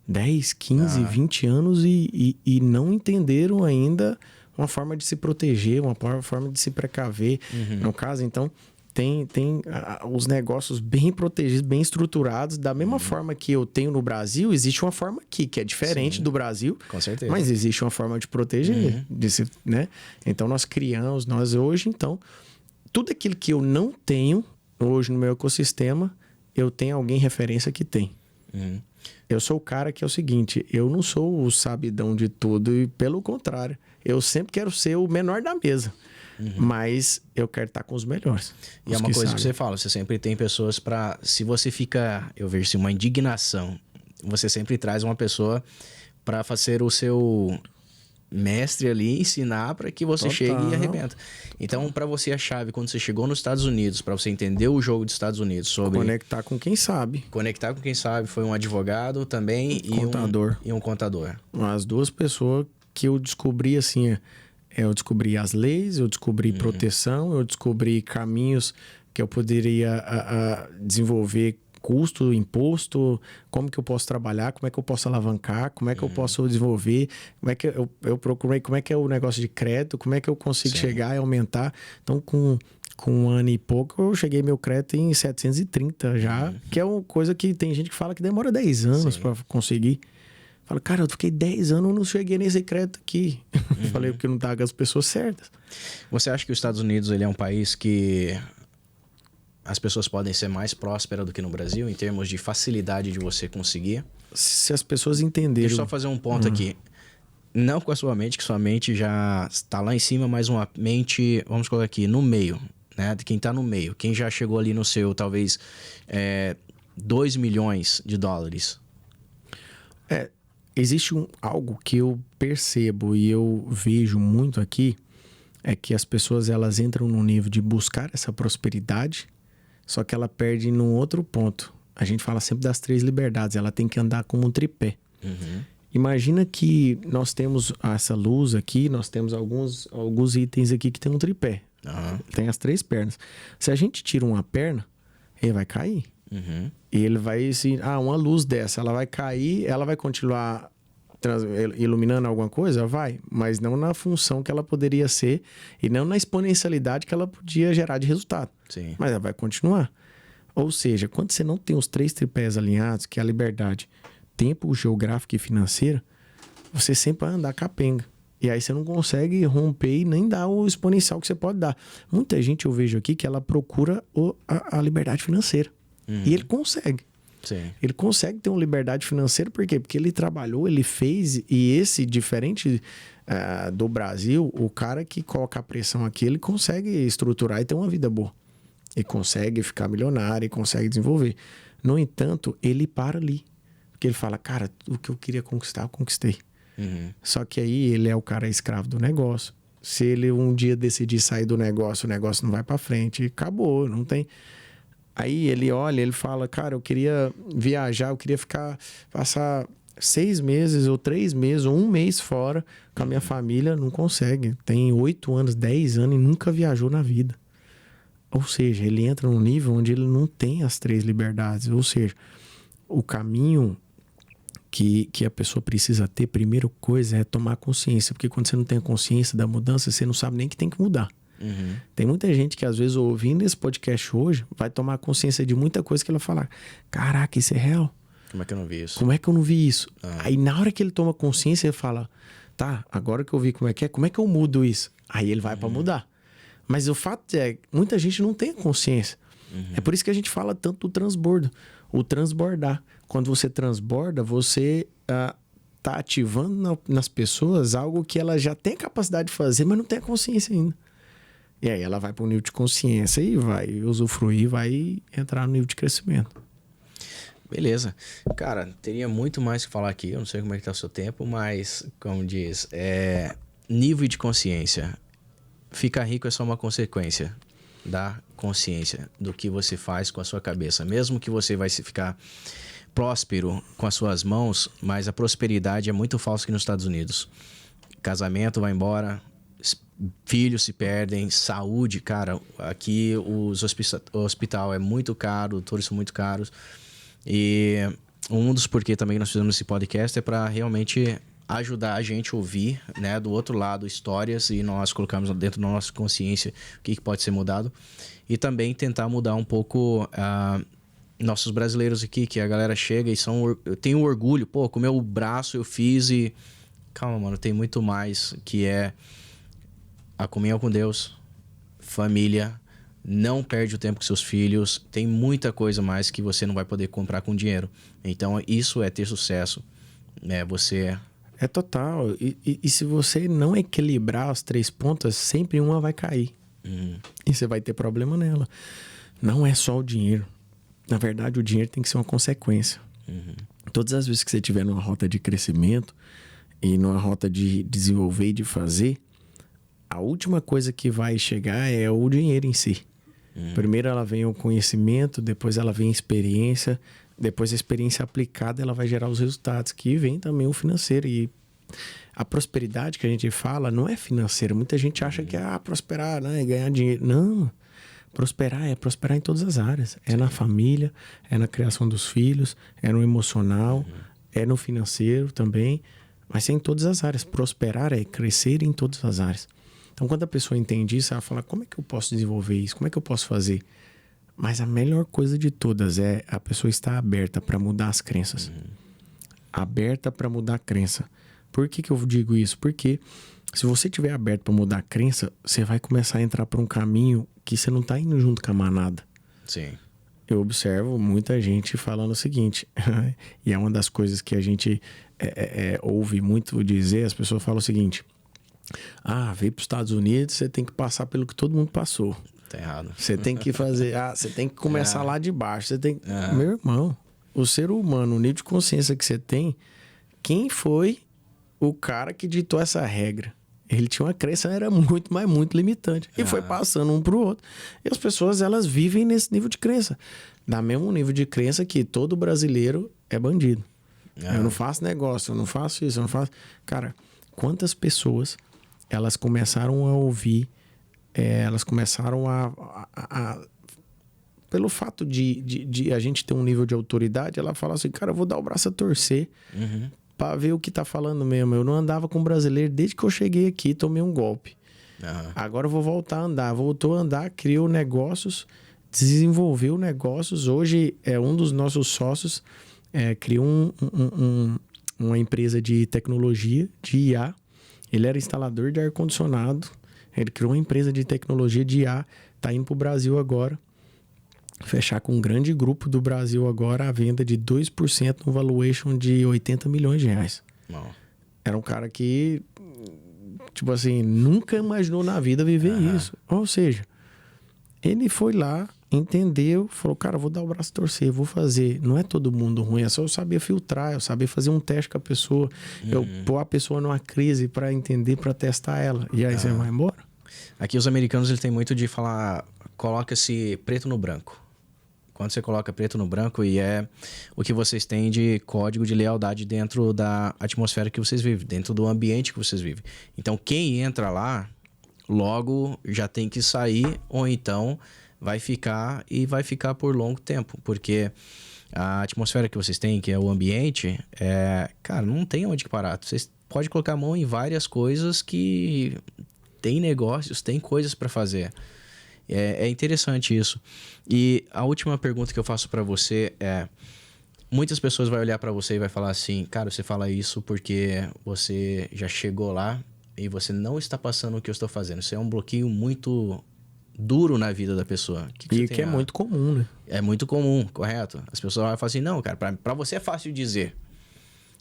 [SPEAKER 2] 10, 15, 20 anos e não entenderam ainda uma forma de se proteger, uma forma de se precaver. No caso, então, tem os negócios bem protegidos, bem estruturados. Da mesma forma que eu tenho no Brasil, existe uma forma aqui, que é diferente do Brasil.
[SPEAKER 1] Com certeza.
[SPEAKER 2] Mas existe uma forma de proteger, né? Então, nós criamos, hoje, então, tudo aquilo que eu não tenho hoje no meu ecossistema, eu tenho alguém referência que tem. Eu sou o cara que é o seguinte, eu não sou o sabidão de tudo, e pelo contrário, eu sempre quero ser o menor da mesa. Mas eu quero estar com os melhores.
[SPEAKER 1] E é uma coisa que você fala, você sempre tem pessoas para... Se você fica, eu vejo uma indignação, você sempre traz uma pessoa para fazer o seu mestre ali, ensinar para que você chegue e arrebenta. Então, para você a chave, quando você chegou nos Estados Unidos, para você entender o jogo dos Estados Unidos, sobre...
[SPEAKER 2] Conectar com quem sabe.
[SPEAKER 1] Conectar com quem sabe, foi um advogado também e um contador.
[SPEAKER 2] As duas pessoas que eu descobri assim... Eu descobri as leis, eu descobri proteção, eu descobri caminhos que eu poderia desenvolver, custo, imposto, como que eu posso trabalhar, como é que eu posso alavancar, como é que eu posso desenvolver, como é que eu procurei, como é que é o negócio de crédito, como é que eu consigo chegar e aumentar. Então, com um ano e pouco, eu cheguei meu crédito em 730 já, que é uma coisa que tem gente que fala que demora 10 anos para conseguir. Fala, cara, eu fiquei 10 anos e não cheguei nesse crédito aqui. Falei, porque não tá com as pessoas certas.
[SPEAKER 1] Você acha que os Estados Unidos ele é um país que as pessoas podem ser mais prósperas do que no Brasil, em termos de facilidade de você conseguir?
[SPEAKER 2] Se as pessoas entenderem...
[SPEAKER 1] Deixa eu só fazer um ponto aqui. Não com a sua mente, que sua mente já está lá em cima, mas uma mente, vamos colocar aqui, no meio, né? De quem tá no meio. Quem já chegou ali no seu, talvez, 2 milhões de dólares.
[SPEAKER 2] Existe algo que eu percebo e eu vejo muito aqui, é que as pessoas elas entram no nível de buscar essa prosperidade, só que ela perde num outro ponto. A gente fala sempre das 3 liberdades, ela tem que andar como um tripé. Imagina que nós temos essa luz aqui, nós temos alguns itens aqui que tem um tripé. Tem as 3 pernas. Se a gente tira uma perna, ele vai cair. E ele vai assim, uma luz dessa, ela vai cair, ela vai continuar iluminando alguma coisa? Vai, mas não na função que ela poderia ser e não na exponencialidade que ela podia gerar de resultado.
[SPEAKER 1] Sim.
[SPEAKER 2] Mas ela vai continuar. Ou seja, quando você não tem os 3 tripés alinhados, que é a liberdade, tempo, geográfico e financeiro, você sempre vai andar capenga. E aí você não consegue romper e nem dar o exponencial que você pode dar. Muita gente eu vejo aqui que ela procura a liberdade financeira. E ele consegue.
[SPEAKER 1] Sim.
[SPEAKER 2] Ele consegue ter uma liberdade financeira, por quê? Porque ele trabalhou, ele fez, e esse, diferente do Brasil, o cara que coloca a pressão aqui, ele consegue estruturar e ter uma vida boa. Ele consegue ficar milionário, ele consegue desenvolver. No entanto, ele para ali. Porque ele fala, cara, o que eu queria conquistar, eu conquistei. Só que aí ele é o cara escravo do negócio. Se ele um dia decidir sair do negócio, o negócio não vai para frente, acabou, não tem... Aí ele olha, ele fala, cara, eu queria viajar, eu queria passar 6 meses ou 3 meses ou 1 mês fora com a minha família, não consegue. Tem 8 anos, 10 anos e nunca viajou na vida. Ou seja, ele entra num nível onde ele não tem as 3 liberdades. Ou seja, o caminho que a pessoa precisa ter, primeira coisa, é tomar consciência. Porque quando você não tem a consciência da mudança, você não sabe nem que tem que mudar. Tem muita gente que às vezes ouvindo esse podcast hoje vai tomar consciência de muita coisa que ela fala, caraca, isso é real?
[SPEAKER 1] Como é que eu não vi isso?
[SPEAKER 2] Como é que eu não vi isso? Aí na hora que ele toma consciência, ele fala, tá, agora que eu vi como é que eu mudo isso? Aí ele vai pra mudar. Mas o fato é, muita gente não tem consciência. É por isso que a gente fala tanto do transbordo. O transbordar. Quando você transborda, você tá ativando nas pessoas algo que ela já tem capacidade de fazer, mas não tem a consciência ainda. E aí ela vai para um nível de consciência e vai usufruir, vai entrar no nível de crescimento.
[SPEAKER 1] Beleza. Cara, teria muito mais que falar aqui. Eu não sei como é que tá o seu tempo, mas, como diz, nível de consciência. Ficar rico é só uma consequência da consciência do que você faz com a sua cabeça. Mesmo que você vai ficar próspero com as suas mãos, mas a prosperidade é muito falsa aqui nos Estados Unidos. Casamento vai embora, filhos se perdem, saúde, cara, aqui o hospital é muito caro, todos são muito caros. E um dos porquê também nós fizemos esse podcast é para realmente ajudar a gente a ouvir, né, do outro lado histórias e nós colocamos dentro da nossa consciência o que pode ser mudado e também tentar mudar um pouco nossos brasileiros aqui, que a galera chega e eu tenho orgulho, pô, com o meu braço eu fiz e calma, mano, tem muito mais, que é a comunhão com Deus, família, não perde o tempo com seus filhos, tem muita coisa mais que você não vai poder comprar com dinheiro. Então isso é ter sucesso, né? Você...
[SPEAKER 2] É total. E se você não equilibrar as 3 pontas, sempre uma vai cair. E você vai ter problema nela. Não é só o dinheiro. Na verdade, o dinheiro tem que ser uma consequência. Todas as vezes que você estiver numa rota de crescimento e numa rota de desenvolver e de fazer, a última coisa que vai chegar é o dinheiro em si. Primeiro ela vem o conhecimento, depois ela vem a experiência, depois a experiência aplicada ela vai gerar os resultados, que vem também o financeiro. E a prosperidade que a gente fala não é financeira. Muita gente acha que é prosperar, né, ganhar dinheiro. Não, prosperar é prosperar em todas as áreas. É na família, é na criação dos filhos, é no emocional, é no financeiro também, mas é em todas as áreas. Prosperar é crescer em todas as áreas. Então, quando a pessoa entende isso, ela fala, como é que eu posso desenvolver isso? Como é que eu posso fazer? Mas a melhor coisa de todas é a pessoa estar aberta para mudar as crenças. Aberta para mudar a crença. Por que eu digo isso? Porque se você estiver aberto para mudar a crença, você vai começar a entrar por um caminho que você não está indo junto com a manada.
[SPEAKER 1] Sim.
[SPEAKER 2] Eu observo muita gente falando o seguinte, e é uma das coisas que a gente ouve muito dizer, as pessoas falam o seguinte... veio para os Estados Unidos, você tem que passar pelo que todo mundo passou.
[SPEAKER 1] Tá errado.
[SPEAKER 2] Você tem que fazer... você tem que começar lá de baixo. Você tem... Meu irmão, o ser humano, o nível de consciência que você tem, quem foi o cara que ditou essa regra? Ele tinha uma crença, era muito, mas muito limitante. E foi passando um pro outro. E as pessoas, elas vivem nesse nível de crença. Dá mesmo nível de crença que todo brasileiro é bandido. Eu não faço negócio, eu não faço isso, eu não faço... Cara, quantas pessoas... elas começaram a ouvir, elas começaram pelo fato de a gente ter um nível de autoridade, ela fala assim, cara, eu vou dar o braço a torcer pra ver o que tá falando mesmo. Eu não andava com brasileiro desde que eu cheguei aqui, tomei um golpe. Agora eu vou voltar a andar. Voltou a andar, criou negócios, desenvolveu negócios. Hoje é um dos nossos sócios, criou uma empresa de tecnologia, de IA. Ele era instalador de ar-condicionado. Ele criou uma empresa de tecnologia de IA. Está indo para o Brasil agora. Fechar com um grande grupo do Brasil agora a venda de 2% no valuation de 80 milhões de reais.
[SPEAKER 1] Bom.
[SPEAKER 2] Era um cara que, tipo assim, nunca imaginou na vida viver isso. Ou seja, ele foi lá, entendeu, falou, cara, eu vou dar o braço a torcer, vou fazer. Não é todo mundo ruim, é só eu saber filtrar, eu saber fazer um teste com a pessoa, eu pôr a pessoa numa crise para entender, para testar ela. E aí você vai embora.
[SPEAKER 1] Aqui os americanos eles têm muito de falar, coloca-se preto no branco. Quando você coloca preto no branco e é o que vocês têm de código de lealdade dentro da atmosfera que vocês vivem, dentro do ambiente que vocês vivem. Então quem entra lá, logo já tem que sair ou então vai ficar e vai ficar por longo tempo, porque a atmosfera que vocês têm, que é o ambiente, cara, não tem onde parar. Vocês podem colocar a mão em várias coisas que tem negócios, tem coisas para fazer. É interessante isso. E a última pergunta que eu faço para você é... Muitas pessoas vão olhar para você e vai falar assim, cara, você fala isso porque você já chegou lá e você não está passando o que eu estou fazendo. Isso é um bloqueio muito duro na vida da pessoa.
[SPEAKER 2] Que é muito comum, né?
[SPEAKER 1] É muito comum, correto? As pessoas vão falar assim, não, cara, para você é fácil dizer.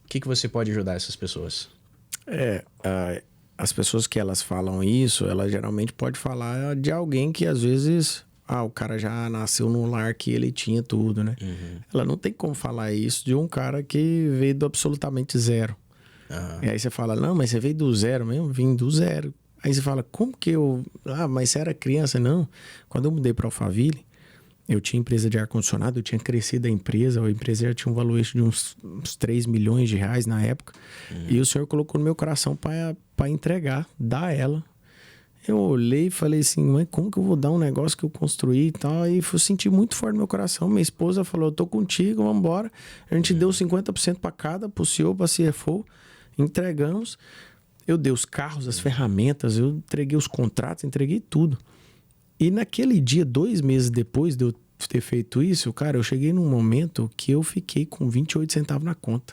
[SPEAKER 1] O que você pode ajudar essas pessoas?
[SPEAKER 2] As pessoas que elas falam isso, elas geralmente podem falar de alguém que às vezes... o cara já nasceu num lar que ele tinha tudo, né? Uhum. Ela não tem como falar isso de um cara que veio do absolutamente zero. Uhum. E aí você fala, não, mas você veio do zero mesmo? Vim do zero. Aí você fala, como que eu... mas você era criança? Não. Quando eu mudei para Alphaville, eu tinha empresa de ar-condicionado, eu tinha crescido a empresa já tinha um valuation de uns 3 milhões de reais na época. Uhum. E o senhor colocou no meu coração para entregar, dar ela. Eu olhei e falei assim, mas como que eu vou dar um negócio que eu construí e tal? E eu senti muito forte no meu coração. Minha esposa falou, eu tô contigo, vamos embora. A gente deu 50% para cada, pro CEO, pra CFO. Entregamos. Eu dei os carros, as ferramentas, eu entreguei os contratos, entreguei tudo. E naquele dia, 2 meses depois de eu ter feito isso, cara, eu cheguei num momento que eu fiquei com 28 centavos na conta.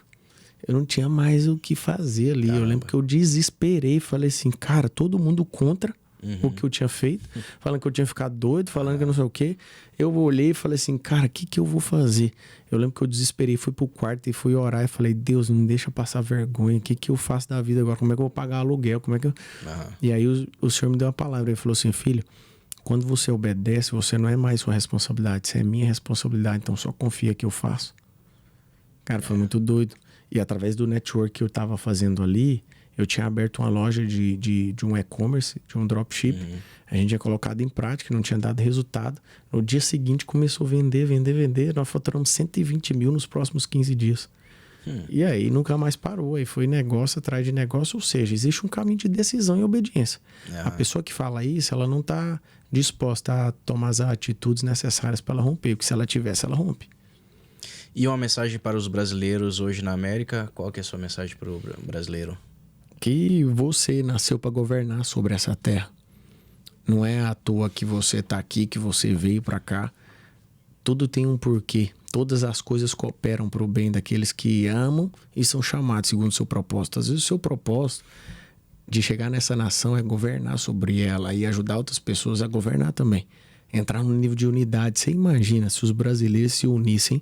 [SPEAKER 2] Eu não tinha mais o que fazer ali. Caramba. Eu lembro que eu desesperei, falei assim, cara, todo mundo contra o que eu tinha feito, falando que eu tinha ficado doido, falando que eu não sei o quê. Eu olhei e falei assim, cara, o que eu vou fazer? Eu lembro que eu desesperei, fui pro quarto e fui orar e falei, Deus, não me deixa passar vergonha, o que eu faço da vida agora? Como é que eu vou pagar aluguel? Como é que eu... E aí o Senhor me deu uma palavra, ele falou assim, filho, quando você obedece, você não é mais sua responsabilidade, você é minha responsabilidade, então só confia que eu faço. Cara, foi muito doido. E através do network que eu tava fazendo ali, eu tinha aberto uma loja de um e-commerce, de um dropship. A gente tinha colocado em prática, não tinha dado resultado. No dia seguinte começou a vender. Nós faturamos 120 mil nos próximos 15 dias. E aí nunca mais parou. Aí foi negócio atrás de negócio. Ou seja, existe um caminho de decisão e obediência. A pessoa que fala isso, ela não está disposta a tomar as atitudes necessárias para ela romper. Porque se ela tivesse, ela rompe.
[SPEAKER 1] E uma mensagem para os brasileiros hoje na América? Qual que é a sua mensagem para o brasileiro?
[SPEAKER 2] Que você nasceu para governar sobre essa terra. Não é à toa que você está aqui, que você veio para cá. Tudo tem um porquê. Todas as coisas cooperam para o bem daqueles que amam e são chamados segundo o seu propósito. Às vezes o seu propósito de chegar nessa nação é governar sobre ela e ajudar outras pessoas a governar também. Entrar num nível de unidade. Você imagina se os brasileiros se unissem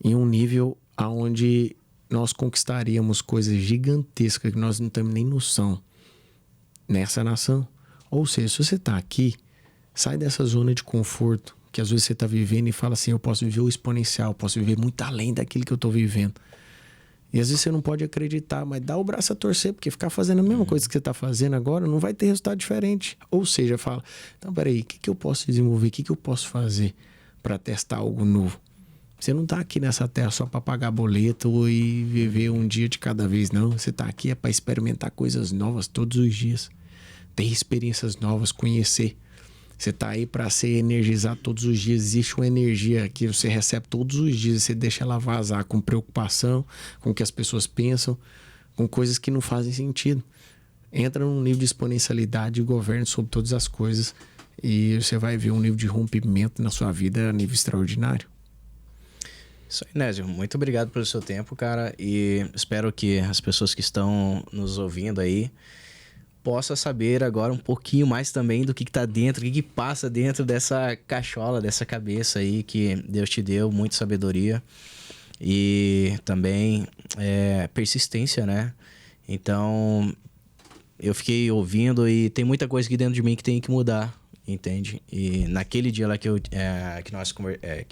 [SPEAKER 2] em um nível onde nós conquistaríamos coisas gigantescas que nós não temos nem noção nessa nação. Ou seja, se você está aqui, sai dessa zona de conforto que às vezes você está vivendo e fala assim, eu posso viver o exponencial, posso viver muito além daquilo que eu estou vivendo. E às vezes você não pode acreditar, mas dá o braço a torcer, porque ficar fazendo a mesma coisa que você está fazendo agora não vai ter resultado diferente. Ou seja, fala, então peraí, o que eu posso desenvolver, o que eu posso fazer para testar algo novo? Você não está aqui nessa terra só para pagar boleto e viver um dia de cada vez, não. Você está aqui é para experimentar coisas novas todos os dias. Ter experiências novas, conhecer. Você está aí para ser energizado todos os dias. Existe uma energia que você recebe todos os dias e você deixa ela vazar com preocupação, com o que as pessoas pensam, com coisas que não fazem sentido. Entra num nível de exponencialidade e governo sobre todas as coisas e você vai ver um nível de rompimento na sua vida a nível extraordinário.
[SPEAKER 1] Isso aí, Nésio. Muito obrigado pelo seu tempo, cara. E espero que as pessoas que estão nos ouvindo aí possam saber agora um pouquinho mais também do que está dentro, o que passa dentro dessa cachola, dessa cabeça aí que Deus te deu, muita sabedoria e também persistência, né? Então, eu fiquei ouvindo e tem muita coisa aqui dentro de mim que tem que mudar. Entende? E naquele dia lá que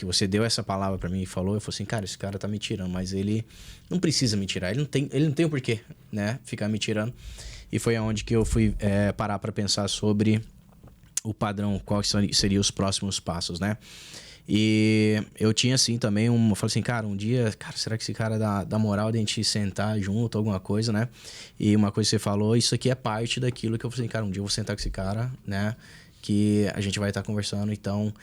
[SPEAKER 1] você deu essa palavra pra mim e falou, eu falei assim, cara, esse cara tá me tirando, mas ele não precisa me tirar, ele não tem o porquê, né, ficar me tirando. E foi aonde que eu fui parar pra pensar sobre o padrão, quais seriam os próximos passos, né? E eu tinha assim também eu falei assim, cara, um dia, cara, será que esse cara dá moral de a gente sentar junto, alguma coisa, né? E uma coisa que você falou, isso aqui é parte daquilo que eu falei assim, cara, um dia eu vou sentar com esse cara, né? que a gente vai estar conversando. Então,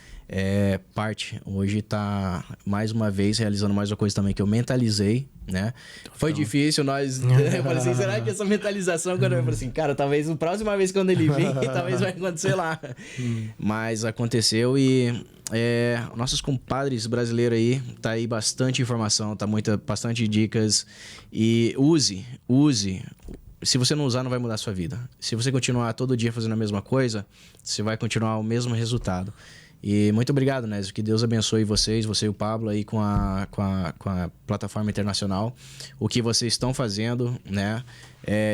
[SPEAKER 1] parte hoje tá mais uma vez realizando mais uma coisa também que eu mentalizei, né? Foi difícil, nós... Eu falei assim, será que essa mentalização... Quando eu falei assim, cara, talvez a próxima vez quando ele vir, talvez vai acontecer lá. Mas aconteceu e... nossos compadres brasileiros aí, tá aí bastante informação, tá bastante dicas. E use. Se você não usar, não vai mudar a sua vida. Se você continuar todo dia fazendo a mesma coisa, você vai continuar o mesmo resultado. E muito obrigado, Nésio. Que Deus abençoe vocês, você e o Pablo aí com a plataforma internacional. O que vocês estão fazendo, né?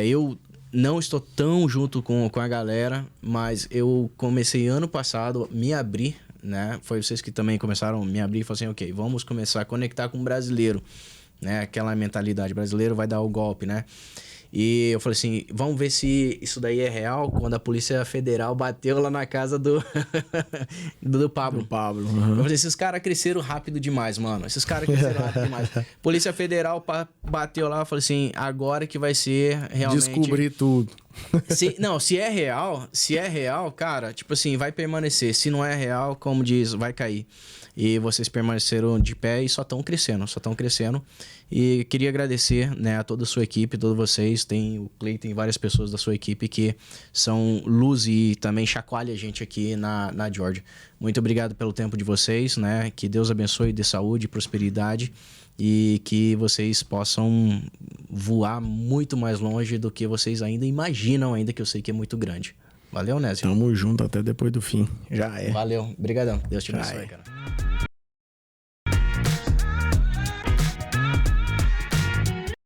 [SPEAKER 1] Eu não estou tão junto com a galera, mas eu comecei ano passado a me abrir, né? Foi vocês que também começaram a me abrir e falaram assim, ok, vamos começar a conectar com o brasileiro, né? Aquela mentalidade, brasileiro vai dar o golpe, né? E eu falei assim, vamos ver se isso daí é real, quando a Polícia Federal bateu lá na casa do Pablo.
[SPEAKER 2] Do Pablo.
[SPEAKER 1] Eu falei, esses caras cresceram rápido demais, mano. Esses caras cresceram rápido demais. Polícia Federal bateu lá, eu falei assim, agora que vai ser realmente...
[SPEAKER 2] Descobrir tudo.
[SPEAKER 1] Se é real, cara, tipo assim, vai permanecer. Se não é real, como diz, vai cair. E vocês permaneceram de pé e só estão crescendo. E queria agradecer, né, a toda a sua equipe, todos vocês. Tem o Cleiton e várias pessoas da sua equipe que são luz e também chacoalha a gente aqui na Georgia. Muito obrigado pelo tempo de vocês, né? Que Deus abençoe, dê saúde, prosperidade e que vocês possam voar muito mais longe do que vocês ainda imaginam, ainda que eu sei que é muito grande. Valeu, Nésio.
[SPEAKER 2] Tamo junto até depois do fim. Já é.
[SPEAKER 1] Valeu. Obrigadão. Deus te abençoe, cara.